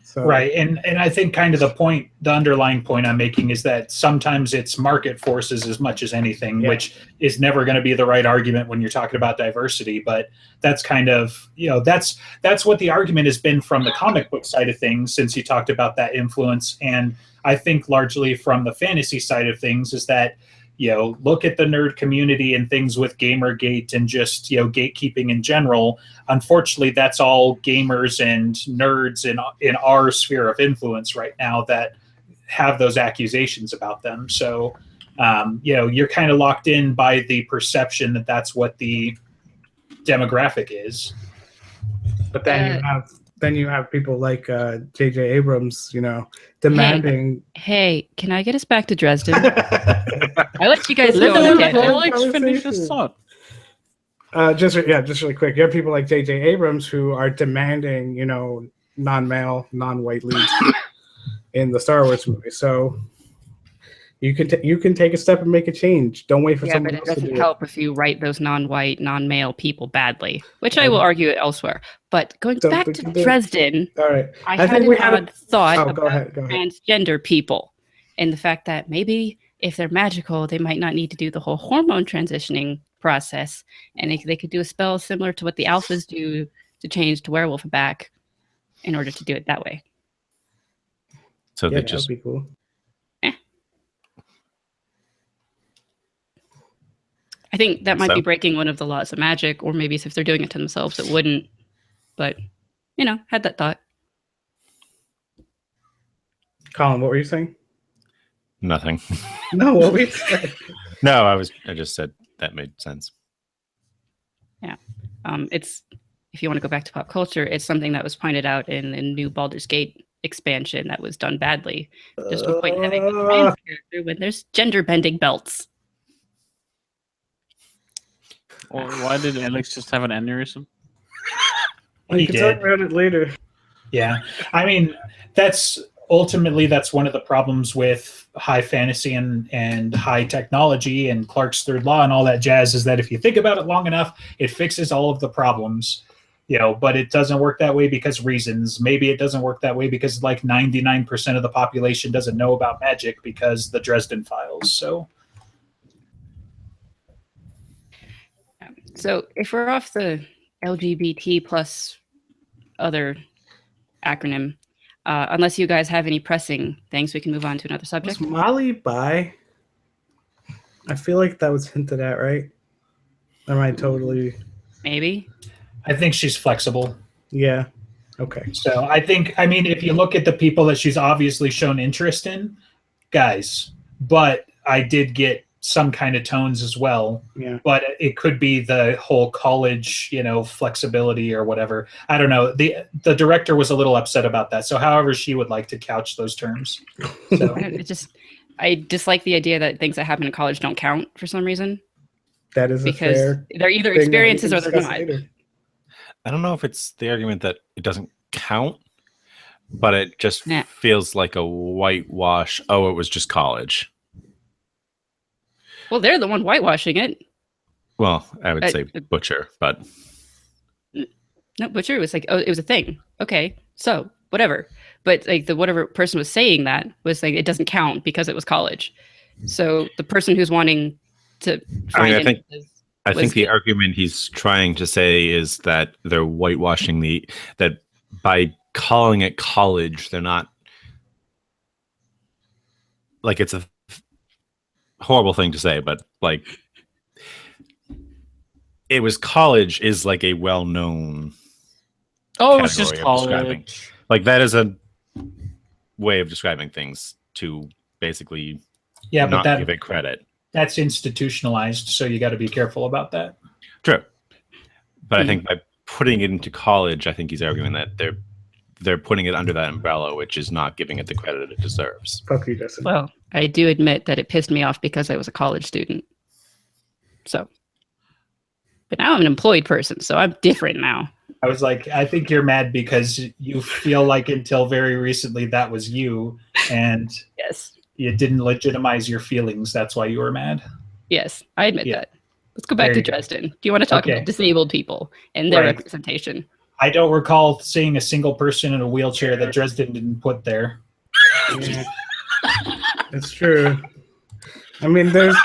So. Right, and I think kind of the underlying point I'm making is that sometimes it's market forces as much as anything, which is never going to be the right argument when you're talking about diversity. But that's kind of that's what the argument has been from the comic book side of things, since you talked about that influence, and I think largely from the fantasy side of things is that look at the nerd community and things with Gamergate and just gatekeeping in general. Unfortunately, that's all gamers and nerds in our sphere of influence right now that have those accusations about them. So you're kind of locked in by the perception that that's what the demographic is. But then you have people like J.J. Abrams, demanding. Hey, can I get us back to Dresden? I let you guys know. Let's finish this thought. Just really quick. You have people like J.J. Abrams who are demanding, non-male, non-white leads in the Star Wars movie. So you can take a step and make a change. Don't wait for someone else to do it. But it doesn't help if you write those non-white, non-male people badly, which I will argue elsewhere. But going back to Dresden, all right, I had an odd thought about transgender people and the fact that maybe if they're magical, they might not need to do the whole hormone transitioning process, and they could do a spell similar to what the alphas do to change to werewolf back in order to do it that way. So they just be cool. I think that might be breaking one of the laws of magic, or maybe if they're doing it to themselves, it wouldn't. But, had that thought. Colin, what were you saying? Nothing. No, what were you saying? No, I just said that made sense. Yeah. It's, if you want to go back to pop culture, it's something that was pointed out in the new Baldur's Gate expansion that was done badly. There's no point in having a trans character when there's gender bending belts. Or why did Alex just have an aneurysm? We can talk about it later. Yeah. I mean, that's one of the problems with high fantasy and high technology and Clarke's third law and all that jazz, is that if you think about it long enough, it fixes all of the problems, but it doesn't work that way because reasons. Maybe it doesn't work that way because like 99% of the population doesn't know about magic because the Dresden Files. So if we're off the LGBT plus other acronym, unless you guys have any pressing things, we can move on to another subject. Was Molly bi? I feel like that was hinted at, right? Am I totally... Maybe. I think she's flexible. Yeah. Okay. So if you look at the people that she's obviously shown interest in, guys, but I did get some kind of tones as well. Yeah. But it could be the whole college, flexibility or whatever. I don't know. The director was a little upset about that. So however she would like to couch those terms. So I dislike the idea that things that happen in college don't count for some reason. That is because they're either experiences or they're not. I don't know if it's the argument that it doesn't count, but it just feels like a whitewash. Oh, it was just college. Well, they're the one whitewashing it. Well, I would say Butcher, but no, Butcher was like, oh, it was a thing. Okay, so whatever. But like whatever person was saying that was like, it doesn't count because it was college. So the person who's wanting to find I think the argument he's trying to say is that they're whitewashing that by calling it college, they're not, like, it's a horrible thing to say, but like it was college is like a well-known it's just college. Like that is a way of describing things to basically not give it credit. That's institutionalized, so you got to be careful about that. True. But I think by putting it into college, I think he's arguing that they're putting it under that umbrella, which is not giving it the credit it deserves. Fuck you, Justin. Well, I do admit that it pissed me off because I was a college student. So, but now I'm an employed person, so I'm different now. I was like, I think you're mad because you feel like until very recently that was you, and yes, you didn't legitimize your feelings. That's why you were mad. Yes, I admit that. Let's go back to Dresden. Do you want to talk about disabled people and their representation? I don't recall seeing a single person in a wheelchair that Dresden didn't put there. Yeah. It's true. I mean, there's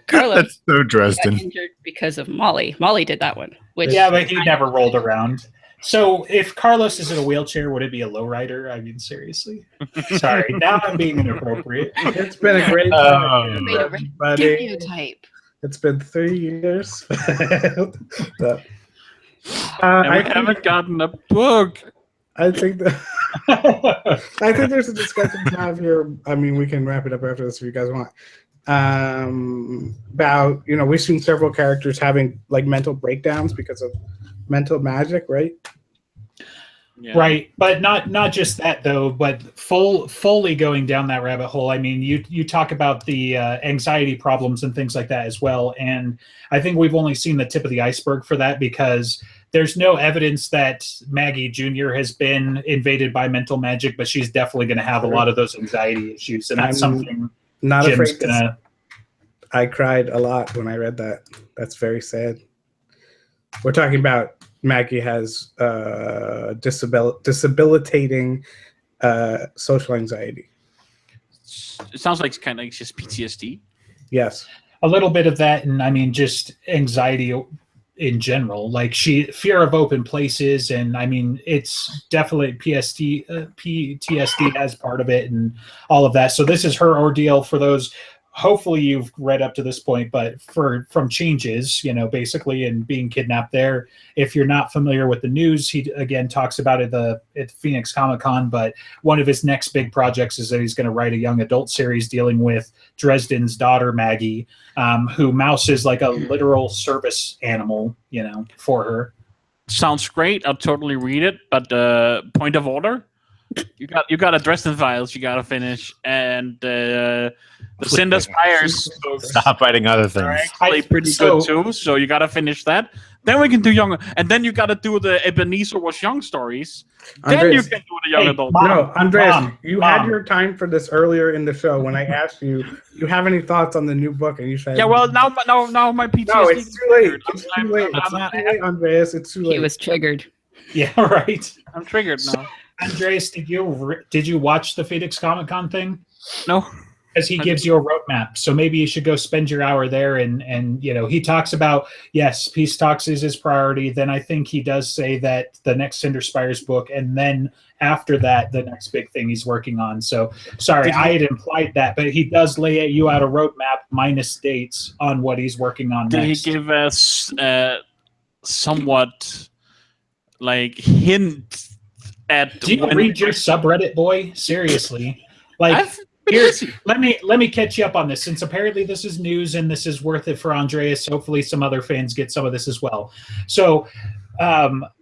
Carlos. That's so Dresden. Got injured because of Molly. Molly did that one. But he never rolled around. So if Carlos is in a wheelchair, would it be a lowrider? I mean, seriously. Sorry, now I'm being inappropriate. It's been a great time, stereotype. It's been 3 years. I haven't gotten a book. I think there's a discussion to have here. I mean, we can wrap it up after this if you guys want. About we've seen several characters having like mental breakdowns because of mental magic, right? Yeah. Right, but not just that though, but fully going down that rabbit hole. I mean, you talk about the anxiety problems and things like that as well, and I think we've only seen the tip of the iceberg for that because there's no evidence that Maggie Jr. has been invaded by mental magic, but she's definitely going to have a lot of those anxiety issues, and that's something not Jim's afraid to. I cried a lot when I read that. That's very sad. We're talking about Maggie has disabilitating social anxiety. It sounds like kind of like just PTSD. Yes, a little bit of that, and I mean just anxiety in general, like fear of open places, and I mean it's definitely PTSD as part of it, and all of that. So this is her ordeal for those. Hopefully you've read up to this point, but from Changes, basically, and being kidnapped there. If you're not familiar with the news, he again talks about it at Phoenix Comic-Con, but one of his next big projects is that he's going to write a young adult series dealing with Dresden's daughter, Maggie, who Mouse is like a literal service animal, for her. Sounds great. I'll totally read it, but point of order. You got a Dresden Files you got to finish, and the Cinder Spires books Stop writing other are things. actually pretty good too. So you got to finish that. Then we can do young, and then you got to do the Ebenezer Was Young stories. Andres, then you can do the young adult. No, Andres, you had your time for this earlier in the show when I asked you, you have any thoughts on the new book, and you said, Yeah, well now my PTSD. No, it's too late. It's too late. I'm not Andreas. It's too late. He was triggered. Yeah, right. I'm triggered now. Andreas, did you watch the Phoenix Comic-Con thing? No. Because he gives you a roadmap, so maybe you should go spend your hour there. And he talks about, yes, peace talks is his priority. Then I think he does say that the next Cinder Spires book, and then after that, the next big thing he's working on. So sorry, I had implied that, but he does lay you out a roadmap minus dates on what he's working on next. Did he give us somewhat like hint at? Do you read your subreddit, boy? Seriously, like. Here, let me catch you up on this, since apparently this is news and this is worth it for Andreas. Hopefully some other fans get some of this as well. So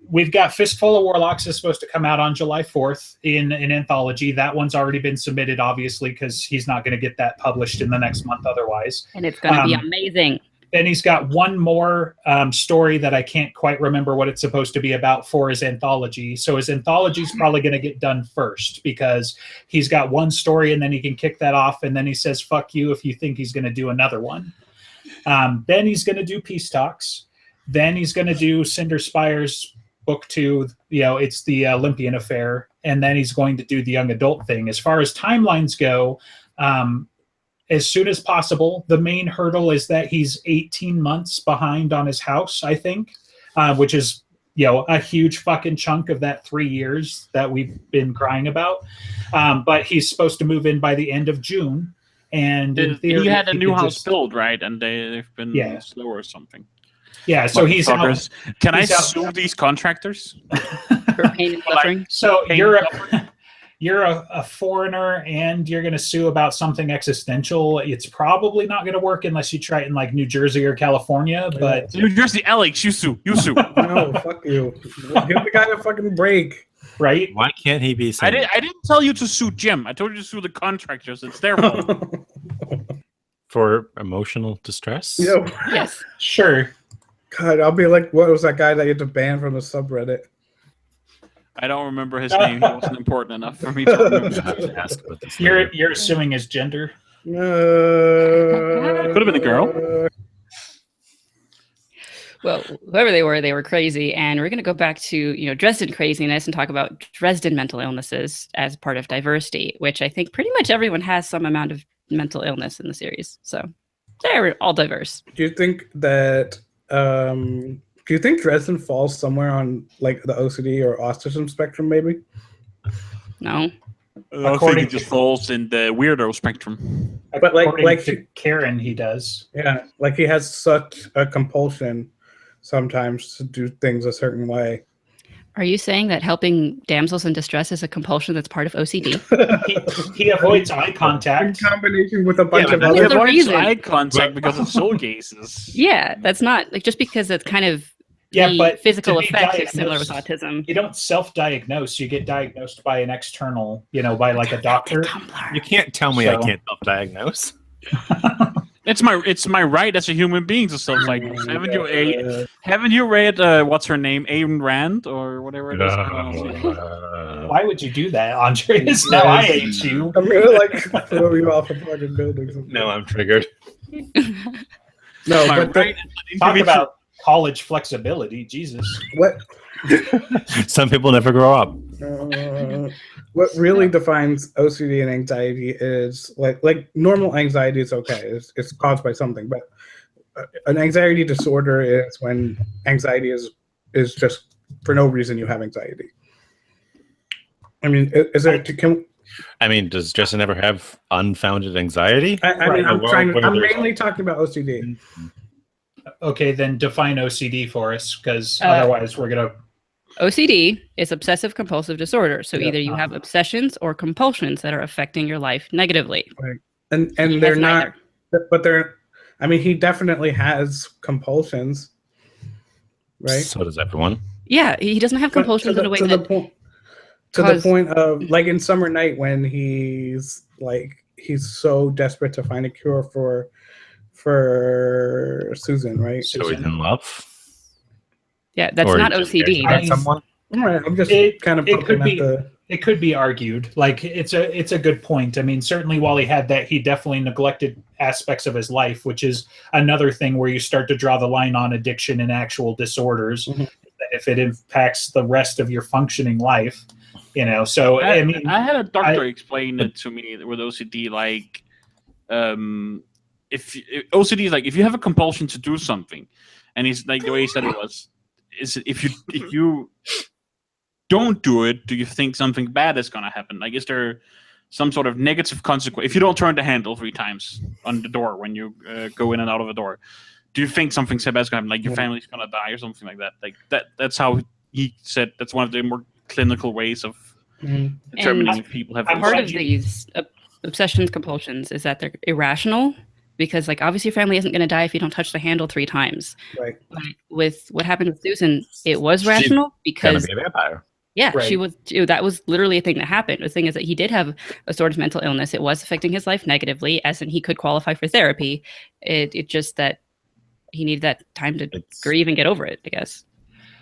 we've got Fistful of Warlocks is supposed to come out on July 4th in an anthology. That one's already been submitted, obviously, because he's not going to get that published in the next month otherwise. And it's going to be amazing. Then he's got one more story that I can't quite remember what it's supposed to be about for his anthology. So his anthology is probably going to get done first because he's got one story and then he can kick that off. And then he says, fuck you if you think he's going to do another one. Then he's going to do Peace Talks. Then he's going to do Cinder Spires book 2. It's the Olympian affair. And then he's going to do the young adult thing. As far as timelines go, as soon as possible. The main hurdle is that he's 18 months behind on his house, I think, which is, a huge fucking chunk of that 3 years that we've been crying about. But he's supposed to move in by the end of June. And in theory, he had a new house built, right? And they've been slow or something. Yeah, so he's out. Can I sue these contractors? For pain and suffering? So you're a foreigner and you're going to sue about something existential. It's probably not going to work unless you try it in like New Jersey or California. But New Jersey, Alex, you sue. No, fuck you. Give the guy a fucking break. Right? Why can't he be? I didn't tell you to sue Jim. I told you to sue the contractors. It's their fault. For emotional distress? Yes. Sure. God, I'll be like, what was that guy that you had to ban from the subreddit? I don't remember his name. He wasn't important enough for me to remember. You're assuming his gender. Could have been a girl. Well, whoever they were crazy. And we're going to go back to, Dresden craziness and talk about Dresden mental illnesses as part of diversity, which I think pretty much everyone has some amount of mental illness in the series. So they're all diverse. Do you think that, do you think Dresden falls somewhere on like the OCD or autism spectrum, maybe? No. I think it just falls in the weirdo spectrum. But like to Karen, he does. Yeah, like he has such a compulsion sometimes to do things a certain way. Are you saying that helping damsels in distress is a compulsion that's part of OCD? he avoids eye contact. In combination with a bunch of that's other the reason. Eye contact because of soul cases. Yeah, that's not like just because it's kind of Yeah, the but physical to be effects are similar with diagnosed- autism. You don't self-diagnose. You get diagnosed by an external, by like a doctor. You can't tell me I So- can't self-diagnose. It's my right as a human being to self-diagnose. Haven't you read what's her name, Ayn Rand or whatever it is? I don't know. Why would you do that, Andreas? Now I hate you. I'm gonna like throw you off a fucking building. No, I'm triggered. No, My but right Talk individual- about college flexibility, Jesus. what Some people never grow up. what really defines OCD and anxiety is like normal anxiety is okay. It's caused by something, but an anxiety disorder is when anxiety is just for no reason you have anxiety. I mean, is it? Does Justin ever have unfounded anxiety? I mean, I'm there's- mainly talking about OCD. Okay, then define OCD for us, because otherwise we're gonna. OCD is obsessive compulsive disorder. So Yeah. either you have obsessions or compulsions that are affecting your life negatively. And He they're has not, neither. but they're. I mean, he definitely has compulsions, right? So does everyone. Yeah, he doesn't have But compulsions in a way to the that point. To the point of like in Summer Night when he's so desperate to find a cure for Susan, right? So he's in love. yeah, that's Or not he just cares OCD. about That's- someone. All right, I'm just kind of it poking could at be- the. It could be argued. Like it's a good point. I mean, certainly while he had that, he definitely neglected aspects of his life, which is another thing where you start to draw the line on addiction and actual disorders. Mhm. If it impacts the rest of your functioning life, So I mean, I had a doctor explain it to me with OCD, like, if OCD is like if you have a compulsion to do something, and he's like the way he said it was, is if you don't do it, do you think something bad is gonna happen? Like, is there some sort of negative consequence if you don't turn the handle 3 times on the door when you go in and out of a door? Do you think something bad is gonna happen? Like your family's gonna die or something like that? Like that's how he said. That's one of the more clinical ways of determining if people have I'm Part glad of you- these obsessions, compulsions is that they're irrational because, like, obviously your family isn't going to die if you don't touch the handle 3 times. Right. But with what happened with Susan, it was She's rational Gonna because be a vampire. yeah, Right. she was. That was literally a thing that happened. The thing is that he did have a sort of mental illness. It was affecting his life negatively, as in he could qualify for therapy. It just that he needed that time to It's- grieve and get over it, I guess.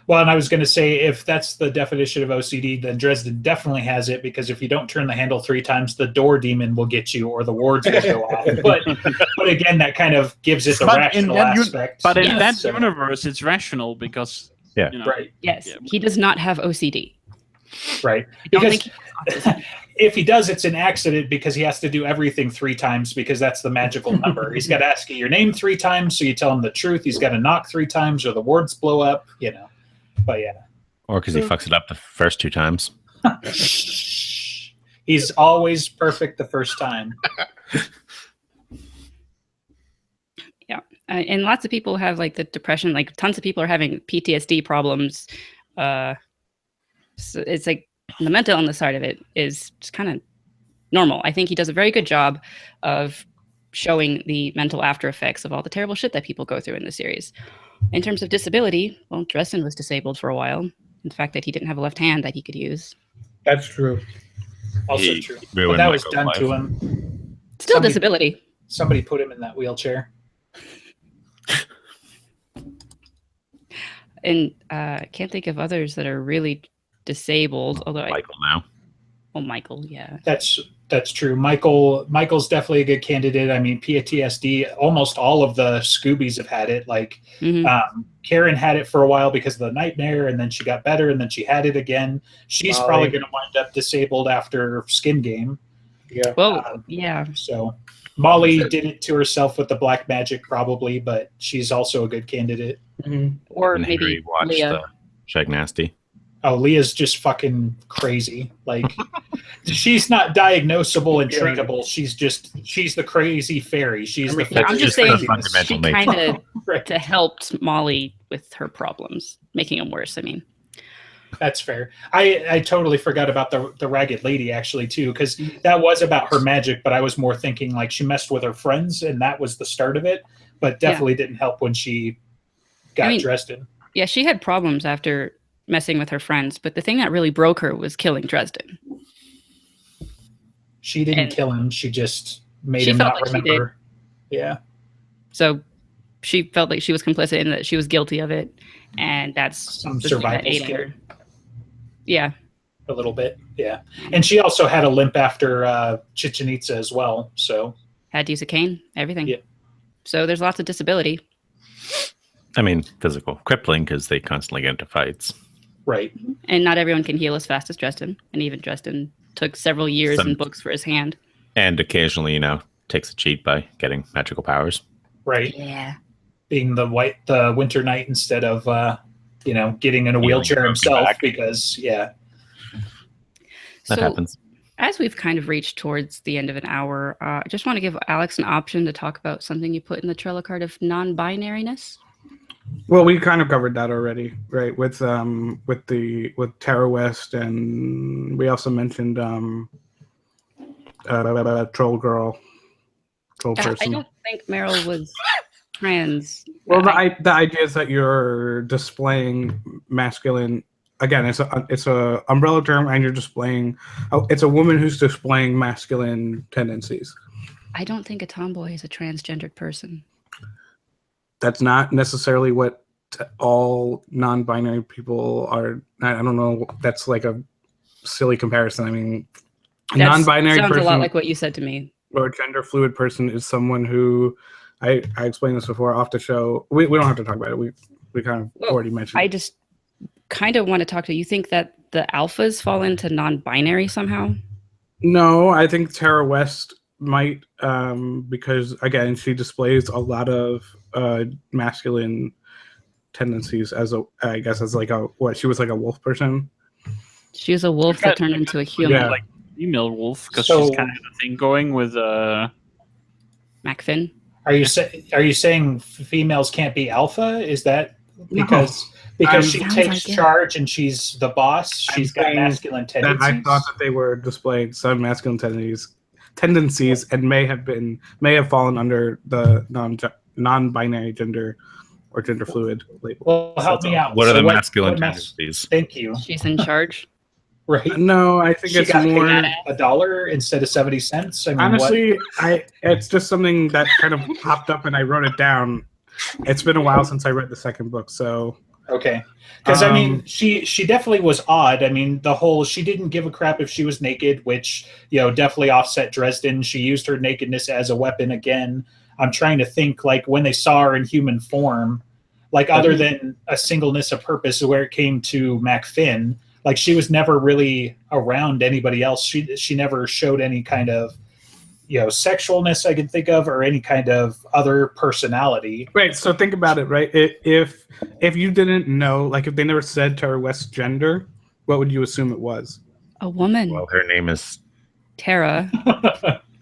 Well, and I was going to say, if that's the definition of OCD, then Dresden definitely has it, because if you don't turn the handle 3 times, the door demon will get you, or the wards will go off. But again, that kind of gives it the But in rational that aspect. But in Yes. that So- universe, it's rational because Yeah. right, Yes, Yeah. he does not have OCD. right. I don't Because think he has autism. if he does, it's an accident because he has to do everything 3 times because that's the magical number. He's got to ask you your name 3 times, so you tell him the truth. He's got to knock 3 times, or the wards blow up. But yeah. Or because he fucks it up the first 2 times. He's always perfect the first time. And lots of people have like the depression. Like tons of people are having PTSD problems. So it's like the mental illness side of it is just kind of normal. I think he does a very good job of showing the mental after effects of all the terrible shit that people go through in the series. In terms of disability, well, Dresden was disabled for a while. The fact that he didn't have a left hand that he could use. That's true. Also He true. But ruined that was Michael's done life. to him. Still Somebody- disability. Somebody put him in that wheelchair. And I can't think of others that are really disabled. Although Michael now. Michael, yeah. That's true. Michael's definitely a good candidate. I mean, PTSD, almost all of the Scoobies have had it. Like Mhm. Karen had it for a while because of the nightmare, and then she got better, and then she had it again. She's Molly. probably going to wind up disabled after Skin Game. Yeah. Well, yeah. So Molly did it to herself with the black magic, probably, but she's also a good candidate. Mhm. Or And maybe Henry watched Leah. Shag Nasty. Oh, Leah's just fucking crazy. Like, she's not diagnosable and Yeah. treatable. She's the crazy fairy. She's I mean, the Yeah, I'm That's just just saying a fundamental she nature. kind of Right. helped Molly with her problems, making them worse. I mean, That's fair. I totally forgot about the ragged lady actually too, because that was about her magic, but I was more thinking like she messed with her friends and that was the start of it, but definitely didn't help when she got I mean, dressed in. Yeah, she had problems after messing with her friends, but the thing that really broke her was killing Dresden. She didn't And kill him. She just made she him felt not like she did. remember. Yeah. So she felt like she was complicit and that she was guilty of it, and that's Some the thing that survival ate at skill. her. Yeah. A little bit, yeah. And she also had a limp after Chichen Itza as well, so. Had to use a cane, everything. Yeah. So there's lots of disability. I mean, physical crippling because they constantly get into fights. Right. And not everyone can heal as fast as Dresden. And even Dresden took several years and books for his hand. And occasionally, takes a cheat by getting magical powers. Right. Yeah. Being the Winter Knight instead of, getting in a wheelchair himself back. because, yeah. That happens. As we've kind of reached towards the end of an hour, I just want to give Alex an option to talk about something you put in the Trello card of non-binariness. Well, we kind of covered that already, right? With Tara West, and we also mentioned troll person. I don't think Meryl was trans. Well, the idea is that you're displaying masculine. Again, it's a umbrella term, and you're displaying. It's a woman who's displaying masculine tendencies. I don't think a tomboy is a transgendered person. That's not necessarily what all non-binary people are. I don't know. That's like a silly comparison. I mean, a non-binary sounds person, a lot like what you said to me. Or a gender fluid person is someone who, I explained this before off the show. We don't have to talk about it. We kind of already mentioned. I just kind of want to talk to you. Think that the alphas fall into non-binary somehow? No, I think Tara West might, because again, she displays a lot of masculine tendencies as she was like a wolf person. She was a wolf that turned into a human. Yeah. Like female wolf because she's kind of the thing going with MacFinn. Are you saying females can't be alpha? Is that because she takes charge and she's the boss? She's got masculine tendencies. I thought that they were displaying some masculine tendencies, and may have fallen under the non-binary gender or gender fluid label. Well, help me out. What are the masculine tendencies? Thank you. She's in charge. Right. No, I think it's more $1 instead of 70 cents. I mean, honestly, it's just something that kind of popped up and I wrote it down. It's been a while since I read the second book, so okay. Because I mean, she definitely was odd. I mean, she didn't give a crap if she was naked, which definitely offset Dresden. She used her nakedness as a weapon again. I'm trying to think like when they saw her in human form, like other than a singleness of purpose, where it came to MacFinn. Like she was never really around anybody else. She never showed any kind of, sexualness I can think of, or any kind of other personality. Right. So think about it. Right. If you didn't know, like if they never said Tara West's gender, what would you assume it was? A woman. Well, her name is Tara.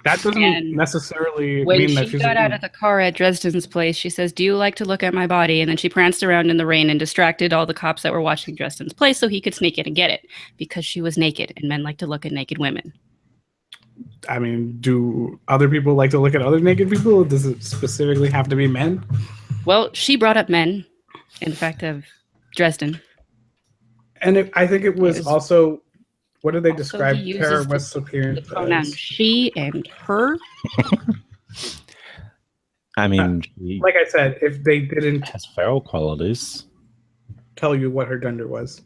That doesn't necessarily when mean that she got out of the car at Dresden's place, she says, "Do you like to look at my body?" And then she pranced around in the rain and distracted all the cops that were watching Dresden's place so he could sneak in and get it because she was naked and men like to look at naked women. I mean, do other people like to look at other naked people? Does it specifically have to be men? Well, she brought up men in the fact of Dresden. And I think it was also... What do they describe he Tara West's appearance the pronoun she and her. I mean, like I said, if they didn't has feral qualities, tell you what her gender was.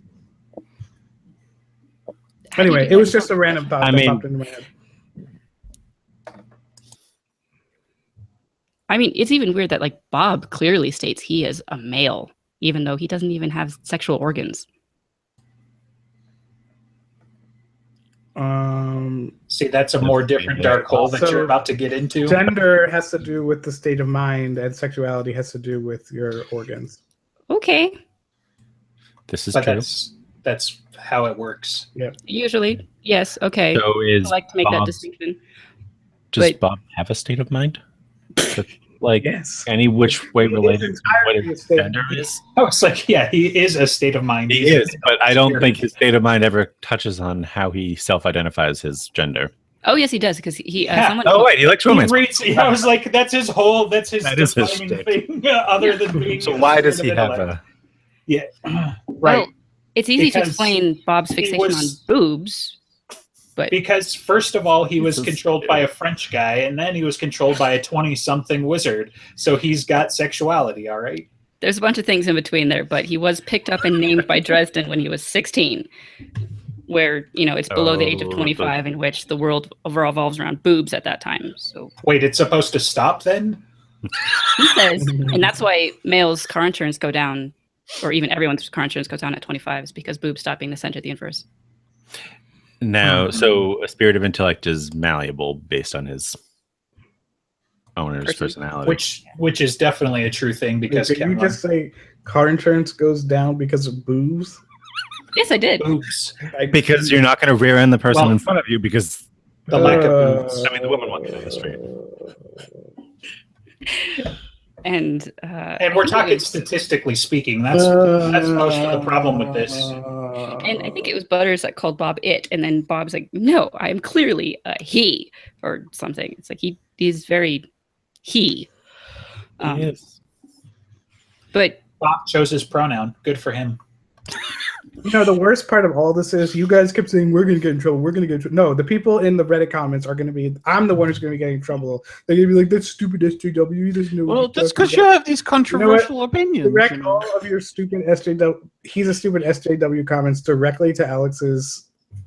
Anyway, it was just a random thought that popped into my head. I mean, it's even weird that like Bob clearly states he is a male, even though he doesn't even have sexual organs. See, that's a more different dark hole that you're about to get into. Gender has to do with the state of mind, and sexuality has to do with your organs. Okay. This is true. That's how it works. Yeah. Usually, yes. Okay. So I like to make that distinction. Does Bob have a state of mind? Like yes. Any which way related to what his gender is? I was like, yeah, he is a state of mind. He is, but I don't think his state of mind ever touches on how he self-identifies his gender. Oh yes, he does because he. Oh wait, he likes romance. I was like, that's his defining thing. Other than being. So why does he have a? Yeah, right. Well, it's easy to Because explain Bob's fixation on boobs, but Because first of all, he was Jesus. controlled by a French guy, and then he was controlled by a 20-something wizard. So he's got sexuality, all right? there's a bunch of things in between there. But he was picked up and named by Dresden when he was 16, where it's below the age of 25, in which the world overall revolves around boobs at that time. So Wait, it's supposed to stop then? he says, and that's why males' car insurance go down, or even everyone's car insurance goes down at 25, is because boobs stop being the center of the universe. No, so a spirit of intellect is malleable based on his owner's personality. Which is definitely a true thing because Did you just say car insurance goes down because of boobs? Yes, I did. boobs. Because you're not going to rear end the person Well, in front of you because The lack of boobs. I mean the woman walking down the street. And And we're talking statistically speaking. That's most of the problem with this. And I think it was Butters that called Bob it, and then Bob's like, "No, I am clearly a he," or something. It's like he's very he. Yes. But Bob chose his pronoun. Good for him. The worst part of all this is you guys kept saying we're gonna get in trouble. We're gonna get in trouble. No, the people in the Reddit comments are gonna be. I'm the one who's gonna be getting in trouble. They're gonna be like, "That's stupid SJW." He doesn't know. Well, that's because you have these controversial opinions. Direct all of your stupid SJW. He's a stupid SJW comments directly to Alex's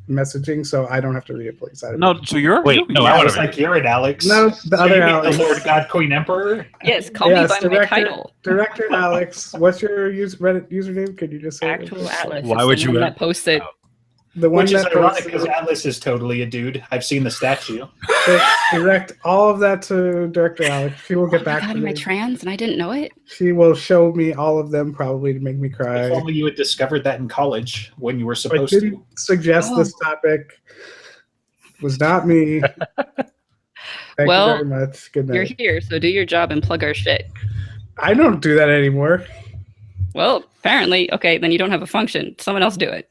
messaging, so I don't have to read it, please. No, so you're Wait, no, I I was want like, you're it, Alex. No, the So other you mean Alex. the Lord God Queen Emperor? yes, call me by my title. Director Alex. What's your Reddit username? Could you just say it? Actual Atlas. Why is would the you one have- that posted? The one Which is that ironic posted- because Atlas is totally a dude. I've seen the statue. direct all of that to Director Alex. She will get back God, to am I me. trans and I didn't know it? She will show me all of them probably to make me cry. If only you had discovered that in college when you were I supposed didn't to. suggest this topic. It was not me. Thank Well, you very much. Good You're night. here, so do your job and plug our shit. I don't do that anymore. Well, apparently, okay, then you don't have a function. Someone else do it.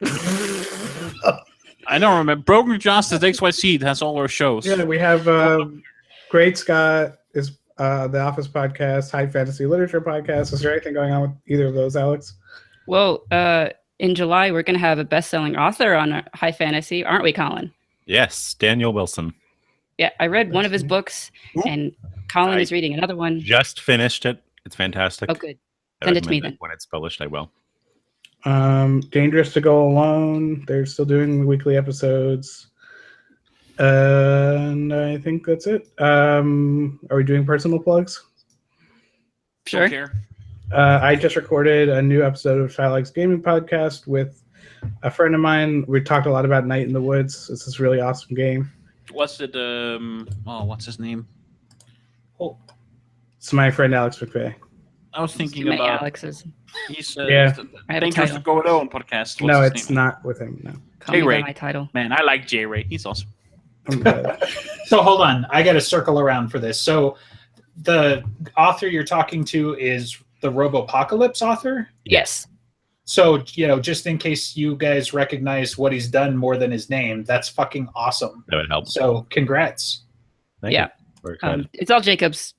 I don't remember. Broken Justice XYZ has all our shows. Yeah, we have Great Scott is the Office podcast, High Fantasy Literature podcast. Is there anything going on with either of those, Alex? Well, in July, we're going to have a best-selling author on high fantasy, aren't we, Colin? Yes, Daniel Wilson. Yeah, I read one of his books, and Colin is reading another one. Just finished it. It's fantastic. Oh, good. I Send it to me recommend then. When it's published, I will. Dangerous to Go Alone. They're still doing weekly episodes. And I think that's it. Are we doing personal plugs? Sure. Don't care. I just recorded a new episode of Shylock's Gaming Podcast with a friend of mine. We talked a lot about Night in the Woods. It's this really awesome game. What's it? What's his name? It's my friend Alex McVeigh. I was thinking Too many about. Alexes. He's Yeah. I have a Dangerous to title. Go Alone podcast. What's No, his it's name? not with him. No. Call me by J-Ray. my title. Man, I like J Ray. He's awesome. I'm good. So hold on. I got to circle around for this. So the author you're talking to is the Robopocalypse author? Yes. So, just in case you guys recognize what he's done more than his name, that's fucking awesome. That would help. So, congrats. Thank Yeah. you. We're excited. It's all Jacob's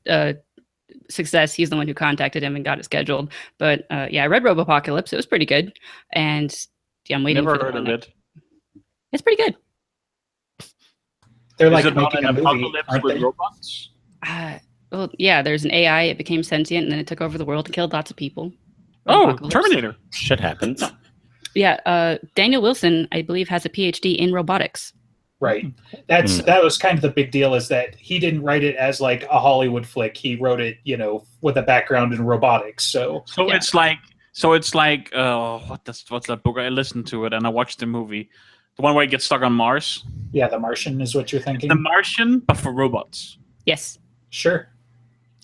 success. He's the one who contacted him and got it scheduled. But yeah, I read Robopocalypse. It was pretty good. And yeah, I'm waiting Never for the heard one of that- it. It's pretty good. They're Is like it not making an a movie, apocalypse aren't with they? robots? Well, yeah, there's an AI. It became sentient, and then it took over the world and killed lots of people. Oh, Apocalypse. Terminator. Shit happens. Yeah, Daniel Wilson, I believe, has a PhD in robotics. Right. That was kind of the bbig deal, is that he didn't write it as like a Hollywood flick. He wrote it, with a background in robotics. So Yeah. It's like what's that book? I listened to it and I watched the movie. The one where he gets stuck on Mars. yeah, The Martian is what you're thinking. The Martian, but for robots. Yes, Sure.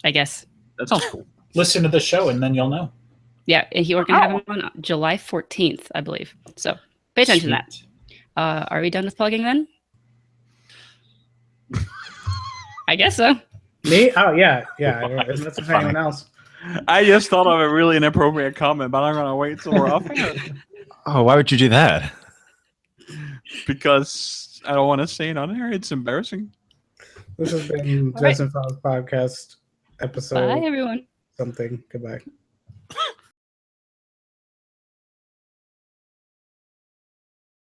I guess. That sounds cool. Listen to the show and then you'll know. Yeah, and we're going to have him on July 14th, I believe. So pay attention to that. Sweet. Are we done with plugging then? I guess so. Me? Oh, yeah. Yeah. Unless there's anyone else. I just thought of a really inappropriate comment, but I'm gonna wait till we're off air Oh, why would you do that? because I don't want to say it on air. It's embarrassing. This has been All right. Justin Fowles Podcast episode Bye, everyone. something. Goodbye.